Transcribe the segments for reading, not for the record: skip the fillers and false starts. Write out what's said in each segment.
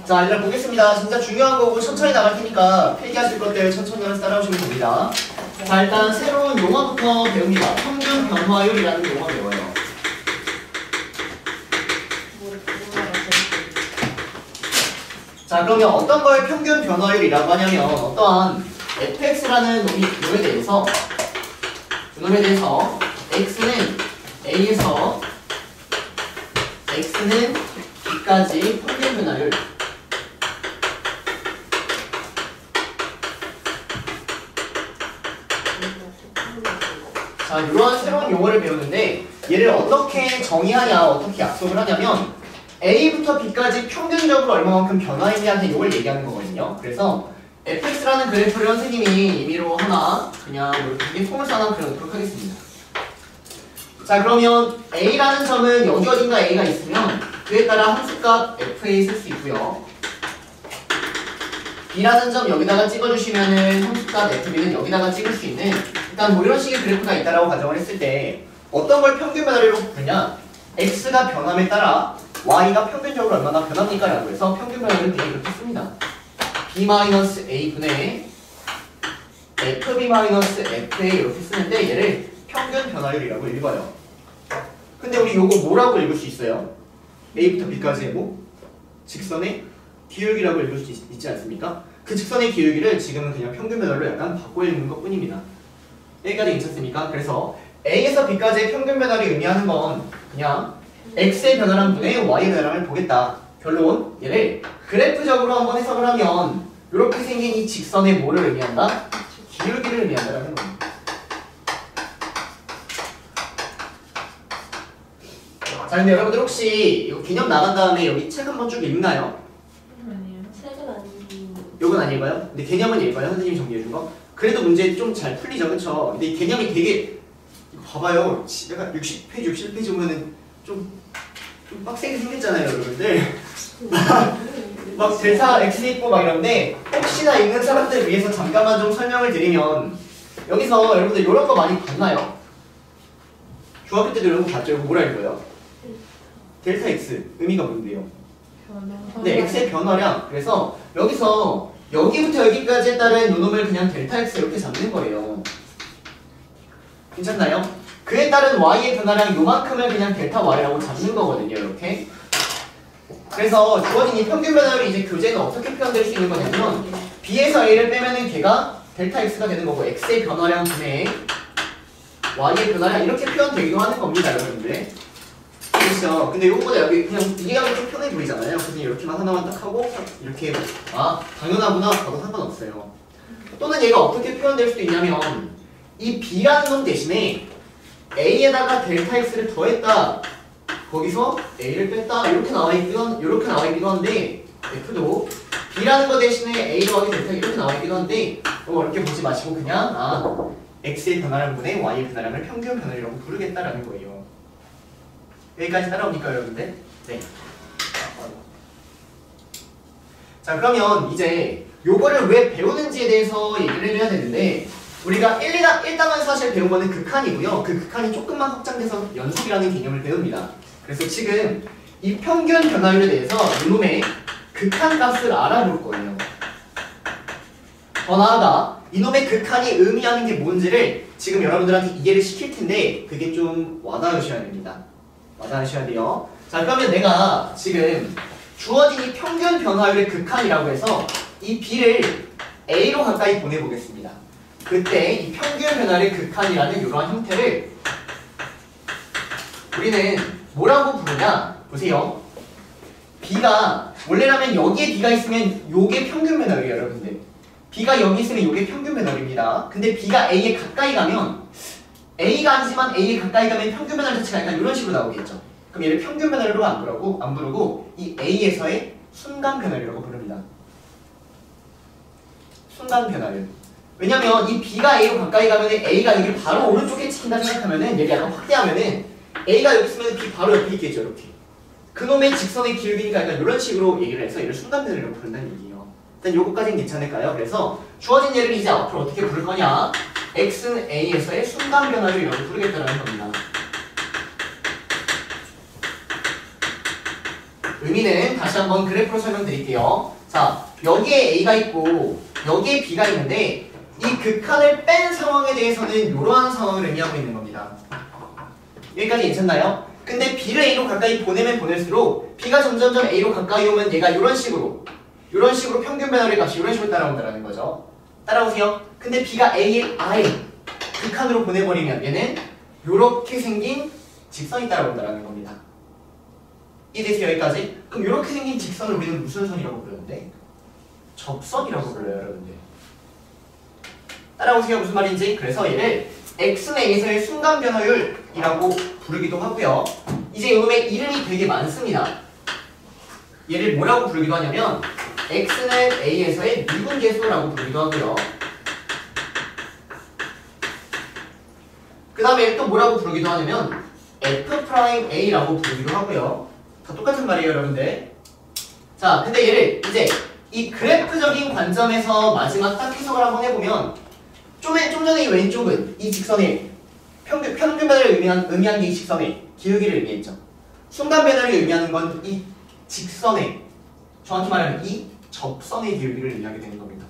자, 일단 보겠습니다. 진짜 중요한 거고 천천히 나갈 테니까 필기하실 것들 천천히 하면서 따라오시면 됩니다. 자, 일단 새로운 용어부터 배웁니다. 평균 변화율이라는 용어 배워요. 자, 그러면 어떤 걸 평균 변화율이라고 하냐면 어떠한 fx라는 놈에 대해서 x는 a에서 x는 b까지 평균 변화율. 자, 이러한 새로운 용어를 배우는데 얘를 어떻게 정의하냐, 어떻게 약속을 하냐면 A부터 B까지 평균적으로 얼마만큼 변화했냐는 이걸 얘기하는 거거든요. 그래서 fx라는 그래프를 선생님이 임의로 하나 그냥 이렇게 통을 하나 그려놓도록 하겠습니다. 자, 그러면 A라는 점은 여기 어딘가 A가 있으면 그에 따라 함수값 fa 쓸 수 있고요. B라는 점 여기다가 찍어주시면은 함수값 fb는 여기다가 찍을 수 있는 일단 뭐 이런 식의 그래프가 있다라고 가정을 했을 때 어떤 걸 평균 변화율로 부르냐? x가 변함에 따라 y가 평균적으로 얼마나 변합니까? 라고 해서 평균 변화율은 그냥 이렇게 씁니다. b-a 분의 fb-fa 이렇게 쓰는데 얘를 평균 변화율이라고 읽어요. 근데 우리 요거 뭐라고 읽을 수 있어요? a부터 b까지의 뭐? 직선의 기울기라고 읽을 수 있지 않습니까? 그 직선의 기울기를 지금은 그냥 평균 변화율로 약간 바꿔 읽는 것 뿐입니다. 여기까지 괜찮습니까? 그래서 A에서 B까지의 평균 변화를 의미하는 건 그냥 X의 변화량 분의 Y의 변화량을 보겠다. 결론, 얘를 그래프적으로 한번 해석을 하면 이렇게 생긴 이 직선의 뭐를 의미한다? 기울기를 의미한다는 겁니다. 자, 근데 여러분들 혹시 이거 개념 나간 다음에 여기 책 한번 쭉 읽나요? 아니요. 책은 아니고. 요건 안 읽어요? 근데 개념은 읽어요? 선생님이 정리해준 거? 그래도 문제 좀 잘 풀리죠, 그쵸? 근데 이 개념이 되게 이거 봐봐요. 약간 60페이지, 61페이지 보면은 좀 빡세게 생겼잖아요, 여러분들. 막 델타 x 있고 막 이런데 혹시나 읽는 사람들 위해서 잠깐만 좀 설명을 드리면 여기서 여러분들 이런 거 많이 봤나요? 중학교 때도 이런 거 봤죠? 이거 뭐라 읽어요? 델타 x 의미가 뭔데요? 네, x의 변화량. 그래서 여기서 여기부터 여기까지에 따른 요놈을 그냥 델타 x 이렇게 잡는 거예요. 괜찮나요? 그에 따른 y의 변화량 요만큼을 그냥 델타 y라고 잡는 거거든요. 이렇게. 그래서 주어진 이 평균 변화율이 이제 교재는 어떻게 표현될 수 있는 거냐면 b에서 a를 빼면은 걔가 델타 x가 되는 거고 x의 변화량 분의 y의 변화량 이렇게 표현되기도 하는 겁니다, 여러분들. 그렇죠. 근데 이것보다 여기 그냥 이해하기 좀 편해 보이잖아요. 그래서 이렇게만 하나만 딱 하고 이렇게 당연하구나 봐도 상관없어요. 또는 얘가 어떻게 표현될 수도 있냐면 이 b라는 놈 대신에 a에다가 델타 x를 더했다. 거기서 a를 뺐다. 이렇게 나와 있기도 한데 f도 b라는 거 대신에 a 더하기 델타 이렇게 나와 있기도 한데 이렇게 보지 마시고 그냥 x의 변화량분의 y의 변화량을 평균 변화량이라고 부르겠다라는 거예요. 여기까지 따라옵니까, 여러분들? 네. 자, 그러면 이제 요거를 왜 배우는지에 대해서 얘기를 해야 되는데 우리가 1단원 사실 배운 거는 극한이고요. 그 극한이 조금만 확장돼서 연속이라는 개념을 배웁니다. 그래서 지금 이 평균 변화율에 대해서 이놈의 극한값을 알아볼 거예요. 더 나아가 이놈의 극한이 의미하는 게 뭔지를 지금 여러분들한테 이해를 시킬 텐데 그게 좀 와닿으셔야 됩니다. 와닿으셔야 돼요. 자, 그러면 내가 지금 주어진 이 평균 변화율의 극한이라고 해서 이 b를 a로 가까이 보내보겠습니다. 그때 이 평균 변화율의 극한이라는 이러한 형태를 우리는 뭐라고 부르냐? 보세요. b가 원래라면 여기에 b가 있으면 요게 평균 변화율이에요, 여러분들. b가 여기 있으면 요게 평균 변화율입니다. 근데 b가 a에 가까이 가면 a가 아니지만 a에 가까이 가면 평균 변화율 자체가 약간 이런 식으로 나오겠죠. 그럼 얘를 평균 변화율로 안 부르고 이 a에서의 순간 변화율이라고 부릅니다. 순간 변화율. 왜냐면 이 b가 a로 가까이 가면 a가 여기를 바로 오른쪽에 찍힌다 생각하면은 얘를 약간 확대하면은 a가 여기 있으면 b 바로 옆에 있겠죠, 이렇게. 그놈의 직선의 기울기니까 약간 이런 식으로 얘기를 해서 얘를 순간 변화율이라고 부른다는 얘기예요. 일단 요거까지는 괜찮을까요? 그래서 주어진 얘를 이제 앞으로 어떻게 부를 거냐? x는 a에서의 순간 변화율이라고 부르겠다는 겁니다. 의미는 다시 한번 그래프로 설명드릴게요. 자, 여기에 A가 있고 여기에 B가 있는데 이 극한을 뺀 상황에 대해서는 이러한 상황을 의미하고 있는 겁니다. 여기까지 괜찮나요? 근데 B를 A로 가까이 보내면 보낼수록 B가 점점점 A로 가까이 오면 얘가 이런 식으로 평균 배열의 값이 이런 식으로 따라온다는 거죠. 따라오세요. 근데 B가 A의 아예 극한으로 보내버리면 얘는 이렇게 생긴 직선이 따라온다는 겁니다. 이해되세요? 여기까지? 그럼 이렇게 생긴 직선을 우리는 무슨 선이라고 부르는데? 접선이라고 불러요, 여러분들. 따라오세요. 무슨 말인지? 그래서 얘를 x에서의 순간 변화율이라고 부르기도 하고요. 이제 요즘에 이름이 되게 많습니다. 얘를 뭐라고 부르기도 하냐면 x는 a에서의 미분계수라고 부르기도 하고요. 그 다음에 또 뭐라고 부르기도 하냐면 f'a라고 부르기도 하고요. 다 똑같은 말이에요, 여러분들. 자, 근데 얘를 이제 이 그래프적인 관점에서 마지막 딱 해석을 한번 해보면 좀 전에 이 왼쪽은 이 직선의 평균 변화를 의미한 게 이 직선의 기울기를 의미했죠. 순간 변화를 의미하는 건 이 직선의, 정확히 말하면 이 접선의 기울기를 의미하게 되는 겁니다.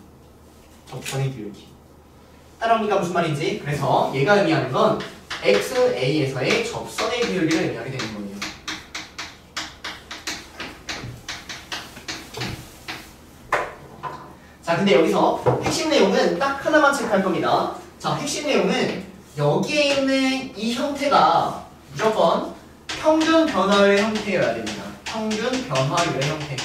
접선의 기울기. 따라오니까 무슨 말인지? 그래서 얘가 의미하는 건 XA에서의 접선의 기울기를 의미하게 되는 거예요. 자, 근데 여기서 핵심 내용은 딱 하나만 체크할 겁니다. 자, 핵심 내용은 여기에 있는 이 형태가 무조건 평균 변화율의 형태여야 됩니다. 평균 변화율의 형태.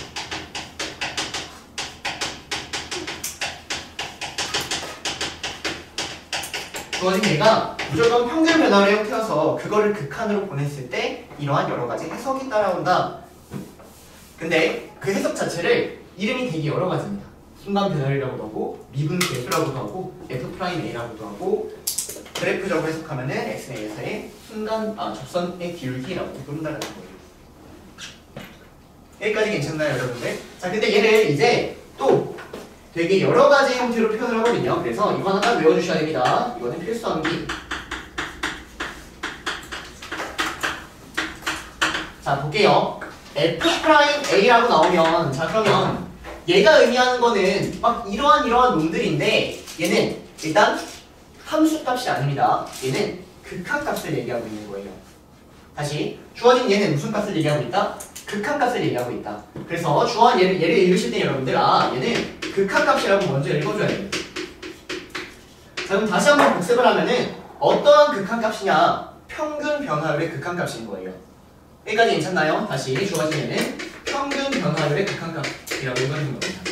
주어진 얘가 무조건 평균 변화율의 형태여서 그거를 극한으로 보냈을 때 이러한 여러 가지 해석이 따라온다. 근데 그 해석 자체를 이름이 되게 여러 가지입니다. 순간 변화율이라고도 하고 미분 계수라고도 하고 f'a라고도 하고 그래프적으로 해석하면은 x에서의 접선의 기울기라고 부른다는 거예요. 여기까지 괜찮나요, 여러분들? 자, 근데 얘를 이제 또 되게 여러 가지 형태로 표현을 하거든요. 그래서 이거 하나 딱 외워주셔야 됩니다. 이거는 필수 암기. 자, 볼게요. f'a라고 나오면, 자, 그러면 얘가 의미하는 거는 막 이러한 놈들인데 얘는 일단 함수값이 아닙니다. 얘는 극한값을 얘기하고 있는 거예요. 다시 주어진 얘는 무슨 값을 얘기하고 있다? 극한값을 얘기하고 있다. 그래서 주어진 얘를 읽으실 때 여러분들 얘는 극한값이라고 먼저 읽어줘야 됩니다. 자, 그럼 다시 한번 복습을 하면은 어떠한 극한값이냐? 평균 변화율의 극한값인 거예요. 여기까지 괜찮나요? 다시 주어진 얘는 평균 변화율의 극한값이라고 읽어주는 겁니다.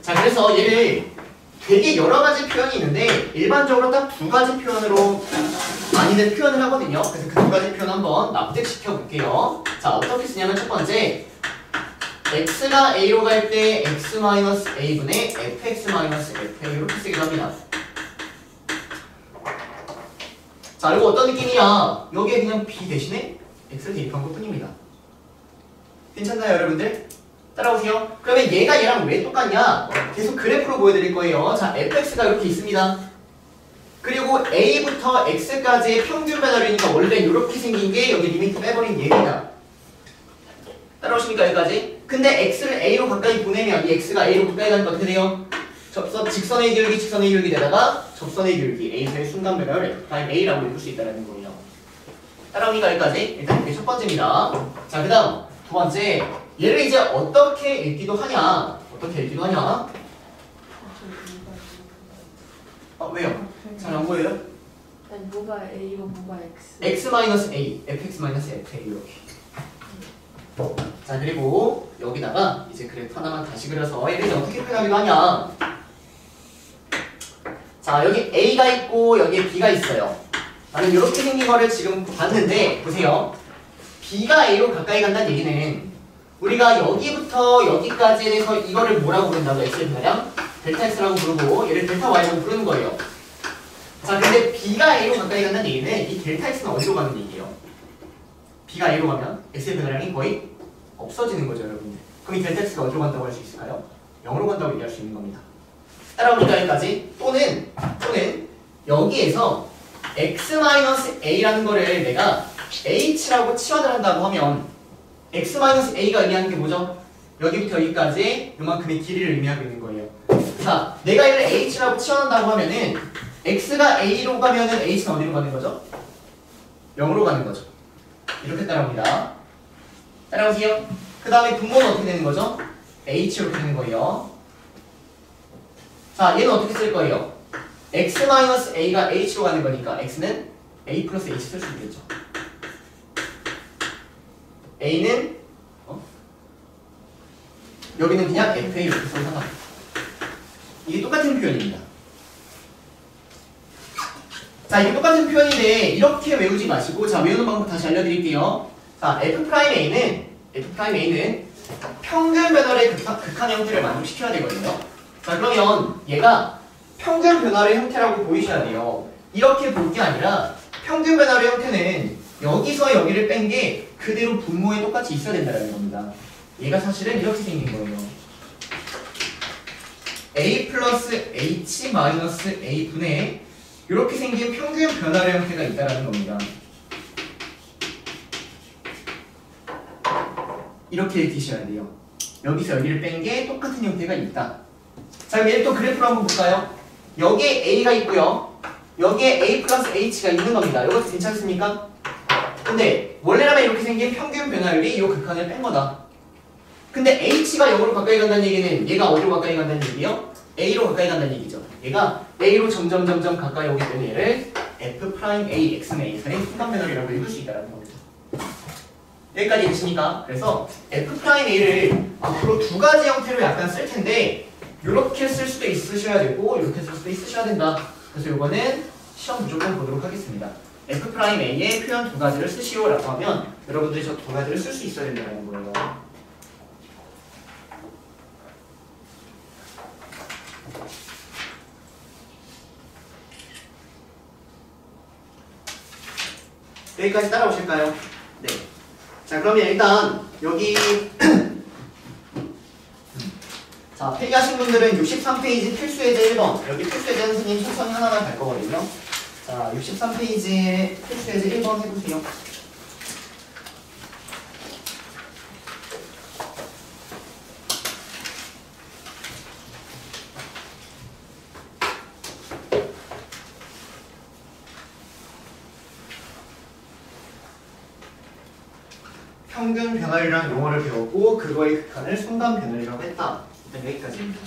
자, 그래서 얘를 되게 여러 가지 표현이 있는데 일반적으로 딱 두 가지 표현으로 많이들 표현을 하거든요. 그래서 그 두 가지 표현 한번 납득시켜 볼게요. 자, 어떻게 쓰냐면 첫 번째 x가 a로 갈 때 x-a분의 fx-fa 이렇게 쓰기도 합니다. 자, 이거 어떤 느낌이야? 여기에 그냥 b 대신에 x를 대입한 것 뿐입니다. 괜찮나요, 여러분들? 따라오세요. 그러면 얘가 얘랑 왜 똑같냐? 계속 그래프로 보여드릴 거예요. 자, fx가 이렇게 있습니다. 그리고 a부터 x까지의 평균 변화율이니까 원래 이렇게 생긴 게 여기 리미트 빼버린 얘입니다. 따라오십니까, 여기까지? 근데 x를 a로 가까이 보내면 이 x가 a로 가까이 가니까 어떻게 돼요? 직선의 기울기 되다가 접선의 기울기 a에서의 순간 변화를 f'a라고 읽을 수 있다는 거예요. 따라오니까 여기까지? 일단 이게 첫 번째입니다. 자, 그 다음 두 번째, 얘를 이제 어떻게 읽기도 하냐? 왜요? 잘 안 보여요? 아니 뭐가 A고 뭐가 X x-a, fx-fa 이렇게. 자, 그리고 여기다가 이제 그래프 하나만 다시 그려서 얘를 이제 어떻게 표현하기도 하냐? 자, 여기 a가 있고 여기에 b가 있어요. 나는 이렇게 생긴 거를 지금 봤는데 보세요. b가 a로 가까이 간다는 얘기는 우리가 여기부터 여기까지에 대해서 이거를 뭐라고 부른다고? x의 변화량? 델타 x라고 부르고 얘를 델타 y라고 부르는 거예요. 자, 근데 b가 a로 가까이 간다는 얘기는 이 델타 x는 어디로 가는 얘기예요? b가 a로 가면 x의 변화량이 거의 없어지는 거죠, 여러분들. 그럼 이 델타 x가 어디로 간다고 할 수 있을까요? 0으로 간다고 얘기할 수 있는 겁니다. 따라오니까 여기까지. 또는 여기에서 x-a라는 거를 내가 h라고 치환을 한다고 하면 x-a가 의미하는 게 뭐죠? 여기부터 여기까지 요만큼의 길이를 의미하고 있는 거예요. 자, 내가 이를 h라고 치환한다고 하면은 x가 a로 가면은 h는 어디로 가는 거죠? 0으로 가는 거죠. 이렇게 따라옵니다. 따라오세요. 그 다음에 분모는 어떻게 되는 거죠? h 이렇게 되는 거예요. 자, 얘는 어떻게 쓸 거예요? x-a가 h로 가는 거니까 x는 a 플러스 h 쓸 수 있겠죠. a는 여기는 그냥 fa 이렇게 써서 상관없어요. 이게 똑같은 표현입니다. 자, 이게 똑같은 표현인데 이렇게 외우지 마시고, 자, 외우는 방법 다시 알려드릴게요. 자, f'a는 평균 변화의 극한 형태를 만족시켜야 되거든요. 자, 그러면 얘가 평균 변화의 형태라고 보이셔야 돼요. 이렇게 볼 게 아니라 평균 변화의 형태는 여기서 여기를 뺀 게 그대로 분모에 똑같이 있어야 된다는 겁니다. 얘가 사실은 이렇게 생긴 거예요. a 플러스 h 마이너스 a 분의 이렇게 생긴 평균 변화의 형태가 있다는 겁니다. 이렇게 읽으셔야 돼요. 여기서 여기를 뺀 게 똑같은 형태가 있다. 자, 그럼 얘를 또 그래프로 한번 볼까요? 여기에 a가 있고요. 여기에 a 플러스 h가 있는 겁니다. 이것도 괜찮습니까? 근데 원래라면 이렇게 생긴 평균 변화율이 이 극한을 뺀 거다. 근데 h가 0으로 가까이 간다는 얘기는 얘가 어디로 가까이 간다는 얘기예요? a로 가까이 간다는 얘기죠. 얘가 a로 점점 가까이 오기 때문에 얘를 f'ax의 a선의 순간 변화율이라고 읽을 수 있다는 겁니다. 여기까지 되십니까? 그래서 f'a를 앞으로 두 가지 형태로 약간 쓸 텐데 이렇게 쓸 수도 있으셔야 되고 이렇게 쓸 수도 있으셔야 된다. 그래서 이거는 시험 무조건 보도록 하겠습니다. f'a의 표현 두 가지를 쓰시오라고 하면 여러분들이 저 두 가지를 쓸 수 있어야 된다는 거예요. 여기까지 따라오실까요? 네. 자, 그러면 일단 여기 자, 필기하신 분들은 63페이지 필수예제 1번, 여기 필수예제 선생님 천천히 하나만 갈 거거든요. 자, 63페이지에 필수예제 1번 해보세요. 평균 변화율이라는 용어를 배웠고 그거의 극한을 순간 변화율이라고 했다. 일단 여기까지입니다.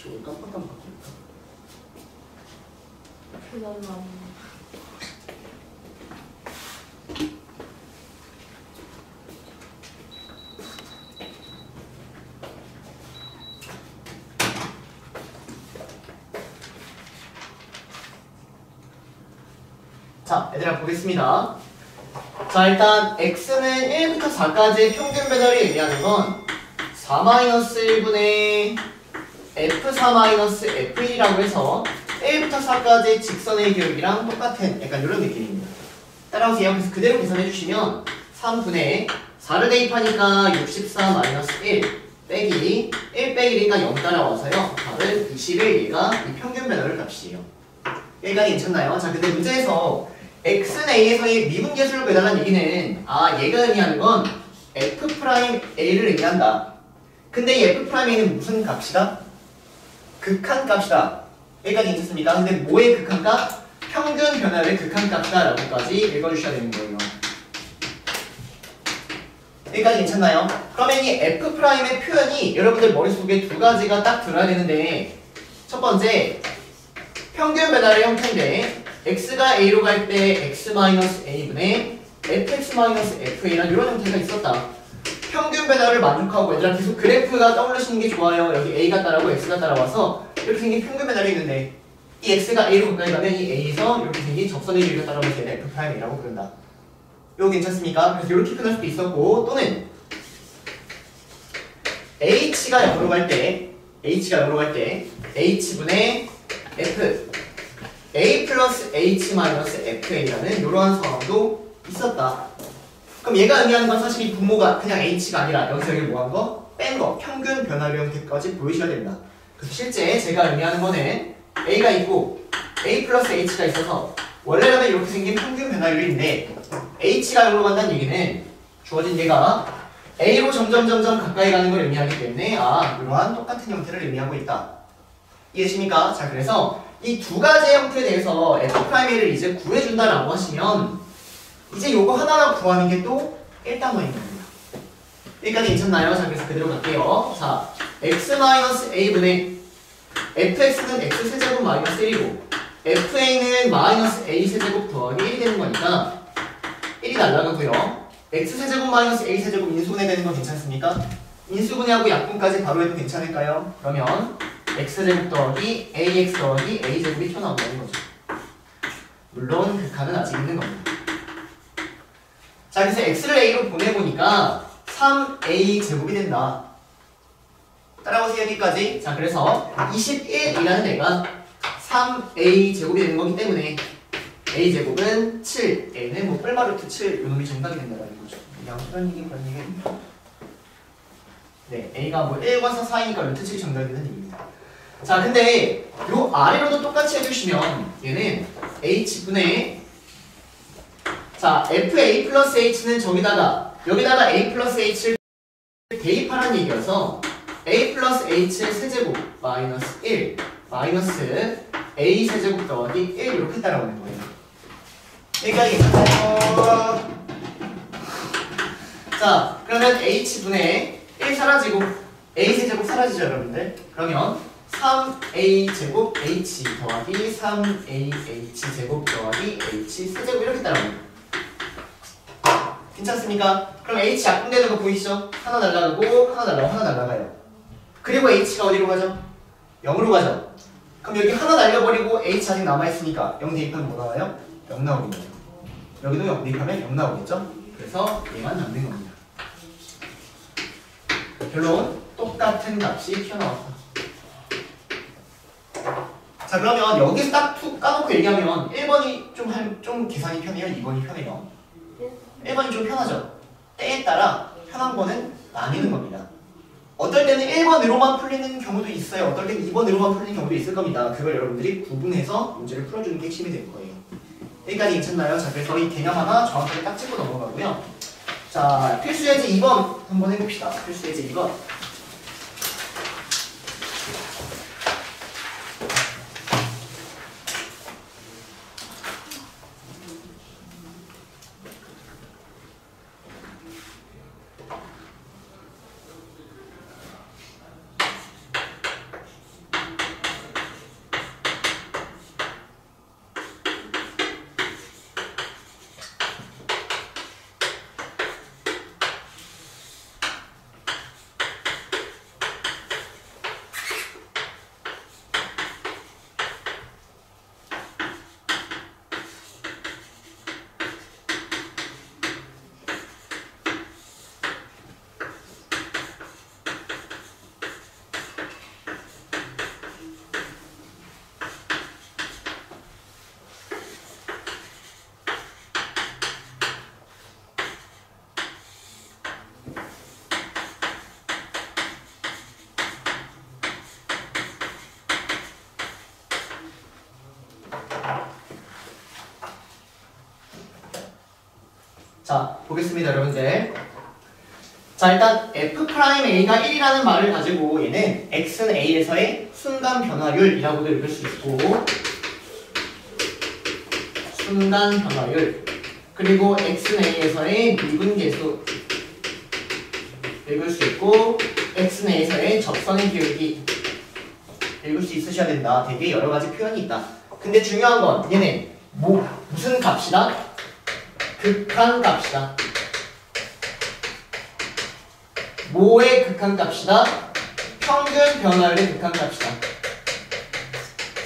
저걸 깜빡깜빡 바꿀까? 그나마 자, 얘들아 보겠습니다. 자, 일단 x는 1부터 4까지의 평균 변화를 의미하는 건 4-1분의 f4-f1이라고 해서 1부터 4까지의 직선의 기울기랑 똑같은 약간 이런 느낌입니다. 따라오세요. 그래서 그대로 계산해 주시면 3분의 4를 대입하니까 64-1 빼기 1 빼기 1이니까 0 따라와서요. 답은 21, 얘가 이 평균 변화율 값이에요. 여기까지 괜찮나요? 자, 근데 문제에서 x는 a에서의 미분계수를 구해달라는 얘기는 얘가 의미하는 건 f'a를 의미한다. 근데 이 f'a는 무슨 값이다? 극한 값이다. 여기까지 괜찮습니까? 근데 뭐의 극한값? 평균 변화율의 극한값이다 라고까지 읽어주셔야 되는 거예요. 여기까지 괜찮나요? 그러면 이 f'의 표현이 여러분들 머릿속에 두 가지가 딱 들어야 되는데, 첫 번째 평균 변화의 형태인데 x가 a로 갈 때 x-a분의 fx-fa라는 이런 형태가 있었다. 평균 변화를 만족하고 얘들아 계속 그래프가 떠올리시는 게 좋아요. 여기 a가 따라오고 x가 따라와서 이렇게 생긴 평균 변화를 있는데 이 x가 a로 가까이 가면 이 a에서 이렇게 생긴 접선의 길이가 따라오면 얘는 f'a라고 부른다. 이거 괜찮습니까? 그래서 이렇게 표현할 수도 있었고 또는 h가 0으로 갈 때 h분의 f a 플러스 h 마이너스 fa라는 이러한 상황도 있었다. 그럼 얘가 의미하는 건 사실 이 분모가 그냥 h가 아니라 여기서 여기 뭐 한 거? 뺀 거, 평균 변화율 형태까지 보이셔야 된다. 그래서 실제 제가 의미하는 거는 a가 있고 a 플러스 h가 있어서 원래라면 이렇게 생긴 평균 변화율인데 h가 0으로 간다는 얘기는 주어진 얘가 a로 점점 가까이 가는 걸 의미하기 때문에 이러한 똑같은 형태를 의미하고 있다. 이해되십니까? 자, 그래서 이 두 가지 형태에 대해서 f'a를 이제 구해준다라고 하시면 이제 요거 하나만 구하는 게 또 1단원인 겁니다. 여기까지 괜찮나요? 자, 그래서 그대로 갈게요. 자, x-a분의 fx는 x세제곱 마이너스 1이고 fa는 마이너스 a세제곱 더하기 1이 되는 거니까 1이 날라가고요. x세제곱 마이너스 a세제곱 인수분해 되는 건 괜찮습니까? 인수분해하고 약분까지 바로 해도 괜찮을까요? 그러면 x제곱 더하기 ax 더하기 a제곱이 튀어나온다는 거죠. 물론 극한은 아직 있는 겁니다. 자, 그래서 x를 a로 보내보니까 3a 제곱이 된다. 따라오세요, 여기까지. 자, 그래서 21이라는 애가 3a 제곱이 되는 거기 때문에 a 제곱은 7, a는 뭐 뿔마루트 7 요놈이 정답이 된다는 거죠. 그냥 그런 얘기입니다. 네, a가 뭐 1과 4 사이니까 루트 7이 정답이 되는 얘기입니다. 자, 근데 요 아래로도 똑같이 해주시면 얘는 h분의 자, fa 플러스 h는 여기다가 a 플러스 h를 대입하라는 얘기여서 a 플러스 h의 세제곱 마이너스 1 마이너스 a 세제곱 더하기 1 이렇게 따라오는 거예요. 여기까지 괜찮아요? 자, 그러면 h분의 1 사라지고 a 세제곱 사라지죠, 여러분들? 그러면 3a 제곱 h 더하기 3ah 제곱 더하기 h 세제곱 이렇게 따라옵니다. 괜찮습니까? 그럼 h 약분되는 거 보이시죠? 하나 날라가고 하나 날라가요. 그리고 h가 어디로 가죠? 0으로 가죠. 그럼 여기 하나 날려버리고 h 아직 남아있으니까 0 대입하면 뭐 나와요? 0 나오겠네요. 여기도 0 대입하면 0 나오겠죠? 그래서 얘만 남는 겁니다. 결론 똑같은 값이 튀어나왔다. 자, 그러면 여기서 딱 툭 까놓고 얘기하면 1번이 좀 계산이 편해요? 2번이 편해요? 1번이 좀 편하죠? 때에 따라 편한 거는 나뉘는 겁니다. 어떨 때는 1번으로만 풀리는 경우도 있어요. 어떨 때는 2번으로만 풀리는 경우도 있을 겁니다. 그걸 여러분들이 구분해서 문제를 풀어주는 게 핵심이 될 거예요. 여기까지 괜찮나요? 자, 그래서 이 개념 하나 정확하게 딱 찍고 넘어가고요. 자, 필수 예제 2번 한번 해봅시다. 필수 예제 2번. 자, 보겠습니다, 여러분들. 자, 일단 f'a가 1이라는 말을 가지고 얘는 x는 a에서의 순간 변화율이라고도 읽을 수 있고, 순간 변화율, 그리고 x는 a에서의 미분계수 읽을 수 있고, x는 a에서의 접선의 기울기 읽을 수 있으셔야 된다. 되게 여러 가지 표현이 있다. 근데 중요한 건 얘네 무슨 값이다? 극한값이다. 뭐의 극한값이다? 평균 변화율의 극한값이다.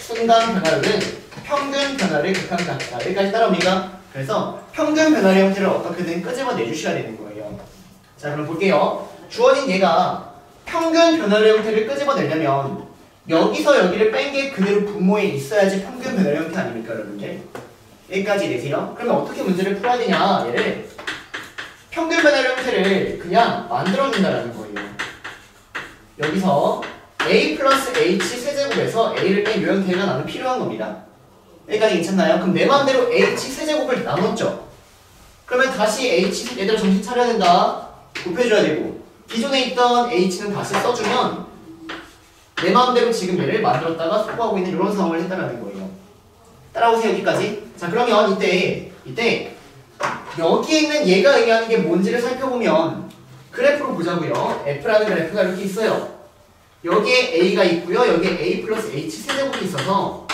순간 변화율은 평균 변화율의 극한값이다. 여기까지 따라옵니까? 그래서 평균 변화율의 형태를 어떻게든 끄집어 내주셔야 되는 거예요. 자, 그럼 볼게요. 주어진 얘가 평균 변화율의 형태를 끄집어 내려면 여기서 여기를 뺀 게 그대로 분모에 있어야지 평균 변화율의 형태 아닙니까, 여러분들? 여기까지 내세요. 그러면 어떻게 문제를 풀어야 되냐? 얘를 평균 변화율 형태를 그냥 만들어준다라는 거예요. 여기서 a 플러스 h 세제곱에서 a를 뺀 요 형태가 나는 필요한 겁니다. 여기까지 괜찮나요? 그럼 내 마음대로 h 세제곱을 나눴죠. 그러면 다시 h, 얘들아 정신 차려야 된다. 곱해줘야 되고 기존에 있던 h는 다시 써주면 내 마음대로 지금 얘를 만들었다가 소구하고 있는 이런 상황을 했다라는 거예요. 따라오세요, 여기까지. 자, 그러면 이때 여기에 있는 얘가 의미하는 게 뭔지를 살펴보면 그래프로 보자고요. f라는 그래프가 이렇게 있어요. 여기에 a가 있고요. 여기에 a 플러스 h 세제곱이 있어서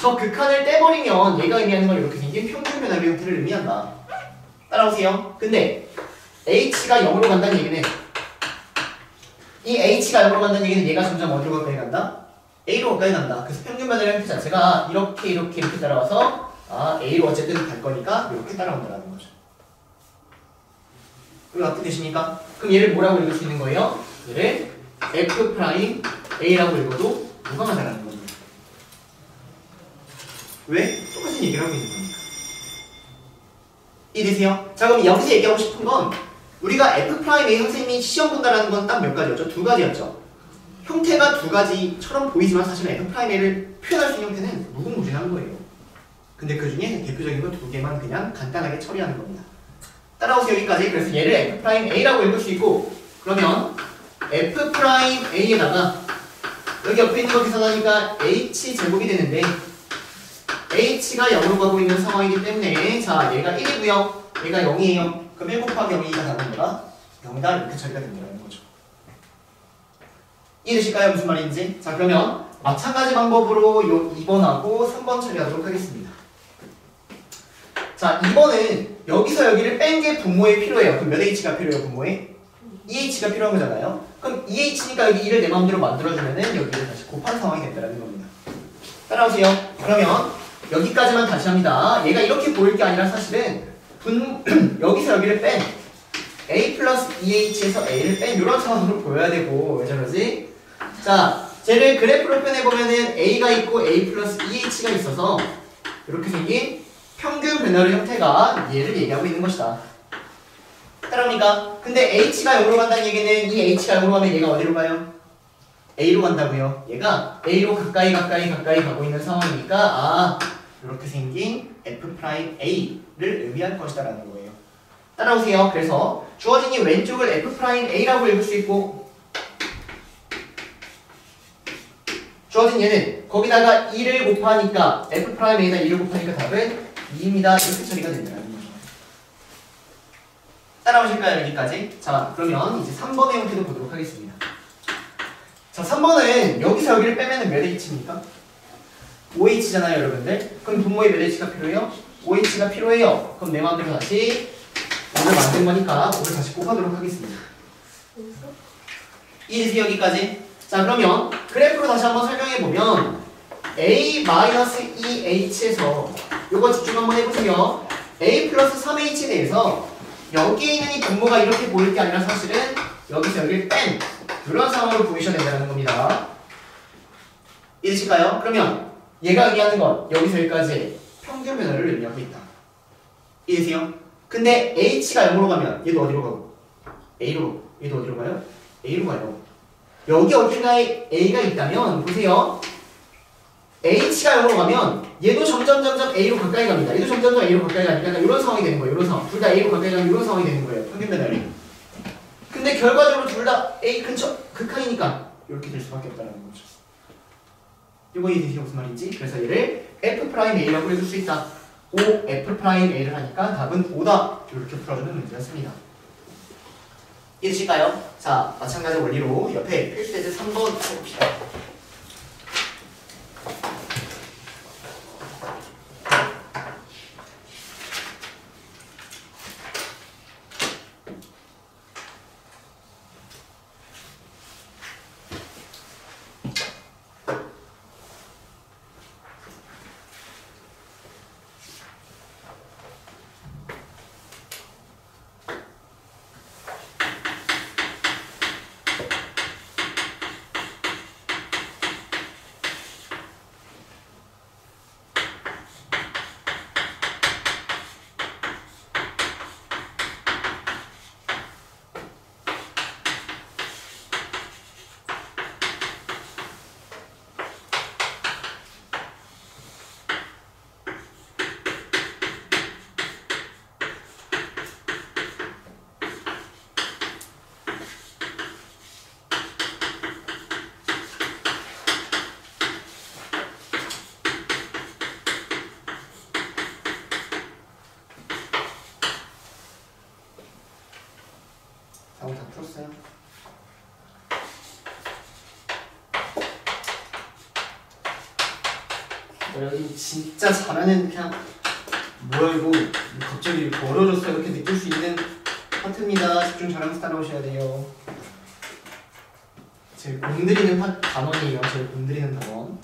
저 극한을 떼버리면 얘가 의미하는 건 이렇게 생긴 평균 변화율 형태를 의미한다. 따라오세요. 근데 h가 0으로 간다는 얘기는 이 h가 0으로 간다는 얘기는 얘가 점점 어디로 가까이 간다? a로 가까이 간다. 그래서 평균 변화율 형태 자체가 이렇게 따라와서 a로 어쨌든 갈 거니까 이렇게 따라온다는 거죠. 그럼 어떻게 되십니까? 그럼 얘를 뭐라고 읽을 수 있는 거예요? 얘를 f 프라임 a라고 읽어도 무방하다라는 겁니다. 왜? 똑같은 얘기를 하고 있는 겁니까? 이해되세요? 자, 그럼 여기서 얘기하고 싶은 건 우리가 f 프라임 a 선생님이 시험 본다라는 건 딱 몇 가지였죠? 두 가지였죠. 형태가 두 가지처럼 보이지만 사실은 f 프라임 a를 표현할 수 있는 형태는 무궁무진한 거예요. 근데 그 중에 대표적인 거 두 개만 그냥 간단하게 처리하는 겁니다. 따라오세요, 여기까지. 그래서 얘를 f 프라임 a라고 읽을 수 있고, 그러면 f 프라임 a에다가 여기 옆에 있는 거 계산하니까 h 제곱이 되는데 h가 0으로 가고 있는 상황이기 때문에 자, 얘가 1이고요. 얘가 0이에요. 그럼 1 곱하기 0이니까 답은 뭐다? 0이다. 이렇게 처리가 된다는 거죠. 이해되실까요? 무슨 말인지? 자, 그러면 마찬가지 방법으로 요 2번하고 3번 처리하도록 하겠습니다. 자, 2번은 여기서 여기를 뺀 게 분모에 필요해요. 그럼 몇 h가 필요해요, 분모에? 2h가 필요한 거잖아요. 그럼 2h니까 여기 2를 내 마음대로 만들어주면은 여기를 다시 곱한 상황이 된다는 겁니다. 따라오세요. 그러면 여기까지만 다시 합니다. 얘가 이렇게 보일 게 아니라 사실은 여기서 여기를 뺀 a 플러스 2h에서 a를 뺀 이런 상황으로 보여야 되고, 왜 저러지? 자, 쟤를 그래프로 표현해보면은 a가 있고 a 플러스 2h가 있어서 이렇게 생긴 평균 변화율 형태가 얘를 얘기하고 있는 것이다. 따라옵니까? 근데 h가 0으로 간다는 얘기는 이 h가 0으로 가면 얘가 어디로 가요? a로 간다고요. 얘가 a로 가까이 가고 있는 상황이니까 이렇게 생긴 f 프라임 a를 의미할 것이다 라는 거예요. 따라오세요. 그래서 주어진 이 왼쪽을 f 프라임 a라고 읽을 수 있고, 주어진 얘는 거기다가 2를 곱하니까 f 프라임 a에다 2를 곱하니까 답은 2입니다. 이렇게 처리가 된다는 거죠. 따라오실까요? 여기까지? 자, 그러면 이제 3번의 형태도 보도록 하겠습니다. 자, 3번은 여기서 여기를 빼면 몇 h입니까? 5h잖아요, 여러분들. 그럼 분모에 몇 h가 필요해요? 5h가 필요해요. 그럼 내 마음대로 다시 5를 만든 거니까 5를 다시 곱하도록 하겠습니다. 이해되세요, 여기까지? 자, 그러면 그래프로 다시 한번 설명해보면 a-2h에서 요거 집중 한번 해보세요. a 플러스 3h에 대해서 여기에 있는 이 분모가 이렇게 보일 게 아니라 사실은 여기서 여기를 뺀 이런 상황으로 보이셔야 된다는 겁니다. 이해되실까요? 그러면 얘가 의미하는 건 여기서 여기까지 평균 변화를 의미하고 있다. 이해되세요? 근데 h가 0으로 가면 얘도 어디로 가고? a로. 얘도 어디로 가요? a로 가요. 여기 어딘가에 a가 있다면 보세요. h가 0으로 가면 얘도 점점 a로 가까이 갑니다. 얘도 점점 a로 가까이 가니까 이런 상황이 되는 거예요. 이런 상황. 둘 다 a로 가까이 가면 이런 상황이 되는 거예요. 평균 변화율이. 근데 결과적으로 둘 다 a 근처 극한이니까 이렇게 될 수밖에 없다는 거죠. 이거 이해되세요? 무슨 말인지? 그래서 얘를 f 프라임 a라고 읽을 수 있다. 5 f 프라임 a를 하니까 답은 5다. 이렇게 풀어주는 문제였습니다. 이해되실까요? 자, 마찬가지 원리로 옆에 필수 예제 3번 해봅시다. 4번 다 풀었어요. 여러분 진짜 잘하는 그냥 뭐야 이거 갑자기 벌어졌어 이렇게 느낄 수 있는 파트입니다. 집중 잘하면서 따라오셔야 돼요. 제일 공들이는 단원이에요. 제일 공들이는 단원.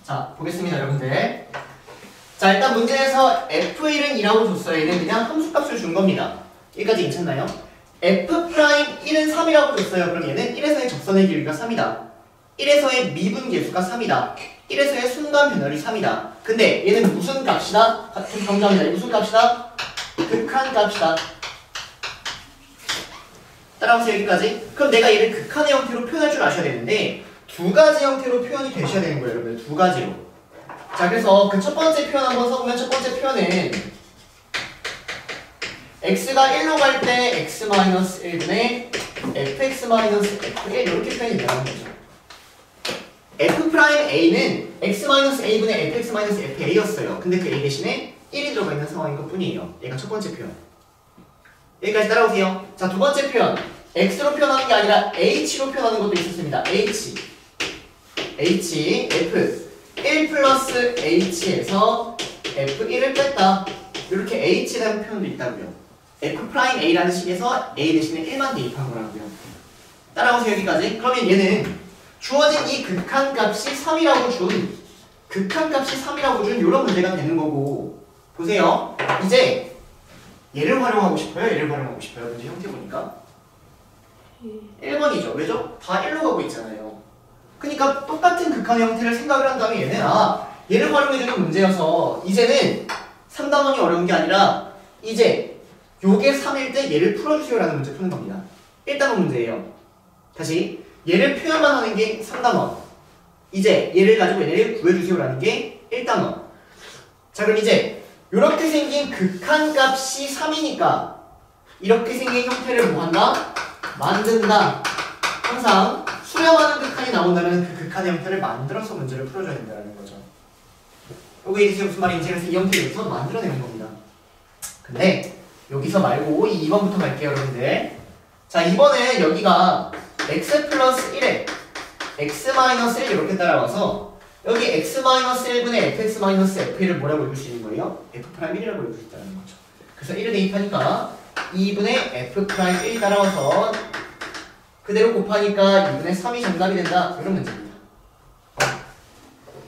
자, 보겠습니다, 여러분들. 자, 일단 문제에서 F1은 2라고 줬어요. 얘는 그냥 함수값을 준 겁니다. 여기까지 괜찮나요? F'1은 3이라고 줬어요. 그럼 얘는 1에서의 접선의 길이가 3이다. 1에서의 미분계수가 3이다. 1에서의 순간 변화율이 3이다. 근데 얘는 무슨 값이다? 같은 경자입니다. 무슨 값이다? 극한값이다. 따라오세요, 여기까지. 그럼 내가 얘를 극한의 형태로 표현할 줄 아셔야 되는데 두 가지 형태로 표현이 되셔야 되는 거예요, 여러분. 두 가지로. 자, 그래서 그 첫 번째 표현 한번 써보면 첫 번째 표현은 x가 1로 갈 때 x-1분의 fx-f1 이렇게 표현이 되는 거죠. f'a는 x-a분의 fx-fa였어요. 근데 그 a 대신에 1이 들어가 있는 상황인 것 뿐이에요. 얘가 첫 번째 표현. 여기까지 따라오세요. 자, 두 번째 표현. x로 표현하는 게 아니라 h로 표현하는 것도 있었습니다. h, f 1 플러스 h에서 f1을 뺐다. 이렇게 h라는 표현도 있다고요. f'a라는 식에서 a 대신에 1만 대입한 거라고요. 따라오세요, 여기까지. 그러면 얘는 주어진 이 극한값이 3이라고 준 이런 문제가 되는 거고. 보세요. 이제 얘를 활용하고 싶어요? 얘를 활용하고 싶어요? 문제 형태 보니까 1번이죠. 왜죠? 다 1로 가고 있잖아요. 그러니까 똑같은 극한의 형태를 생각을 한 다음에 얘는 얘를 활용해주는 문제여서 이제는 3단원이 어려운 게 아니라 이제 요게 3일 때 얘를 풀어주세요 라는 문제 푸는 겁니다. 1단원 문제예요. 다시 얘를 표현만 하는 게 3단원. 이제 얘를 가지고 얘를 구해주세요 라는 게 1단원. 자, 그럼 이제 이렇게 생긴 극한값이 3이니까 이렇게 생긴 형태를 뭐한다? 만든다. 항상 수렴하는 극한이 나온다면 그 극한의 형태를 만들어서 문제를 풀어줘야 된다는 거죠. 이게 이제 무슨 말인지 그래서 이 형태를 여기서 만들어내는 겁니다. 근데 여기서 말고 이 2번부터 갈게요, 여러분들. 자, 2번은 여기가 x 플러스 1에 x-1 이렇게 따라와서 여기 x-1분의 fx-f1을 뭐라고 읽을 수 있는 거예요? f'1이라고 읽을 수 있다는 거죠. 그래서 1을 대입하니까 2분의 f'1이 따라와서 그대로 곱하니까 2분의 3이 정답이 된다. 이런 문제입니다.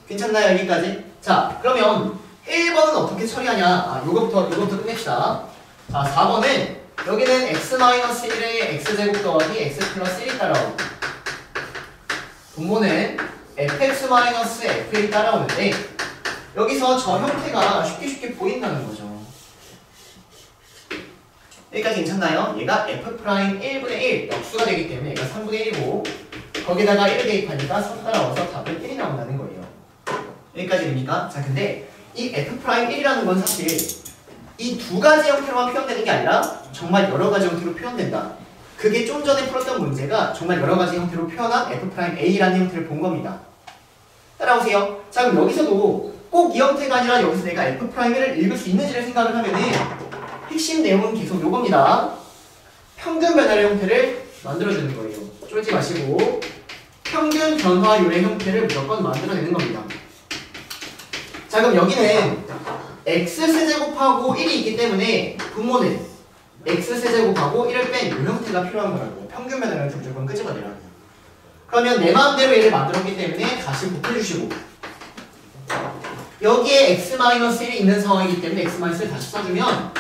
괜찮나요? 여기까지? 자, 그러면 1번은 어떻게 처리하냐? 요거부터 끝냅시다. 자, 4번은 여기는 x-1에 x제곱 더하기 x 플러스 1이 따라오고 분모는 fx-f이 따라오는데 여기서 저 형태가 쉽게 보인다는 거죠. 여기까지 괜찮나요? 얘가 f'1분의 1 역수가 되기 때문에 얘가 3분의 1이고 거기다가 1을 대입하니까 3 따라와서 답은 1이 나온다는 거예요. 여기까지 됩니까? 자, 근데 이 f'1이라는 건 사실 이 두 가지 형태로만 표현되는 게 아니라 정말 여러 가지 형태로 표현된다. 그게 좀 전에 풀었던 문제가 정말 여러 가지 형태로 표현한 f'a라는 형태를 본 겁니다. 따라오세요. 자, 그럼 여기서도 꼭 이 형태가 아니라 여기서 내가 f'를 읽을 수 있는지를 생각을 하면은 핵심 내용은 계속 요겁니다. 평균 변화의 형태를 만들어주는 거예요. 쫄지 마시고 평균 변화율의 형태를 무조건 만들어내는 겁니다. 자, 그럼 여기는 x세제곱하고 1이 있기 때문에 분모는 x세제곱하고 1을 뺀 이 형태가 필요한 거라고요. 평균 변화율 형태 무조건 끄집어내라고요. 그러면 내 마음대로 얘를 만들었기 때문에 다시 곱해주시고 여기에 x-1이 있는 상황이기 때문에 x-1을 다시 써주면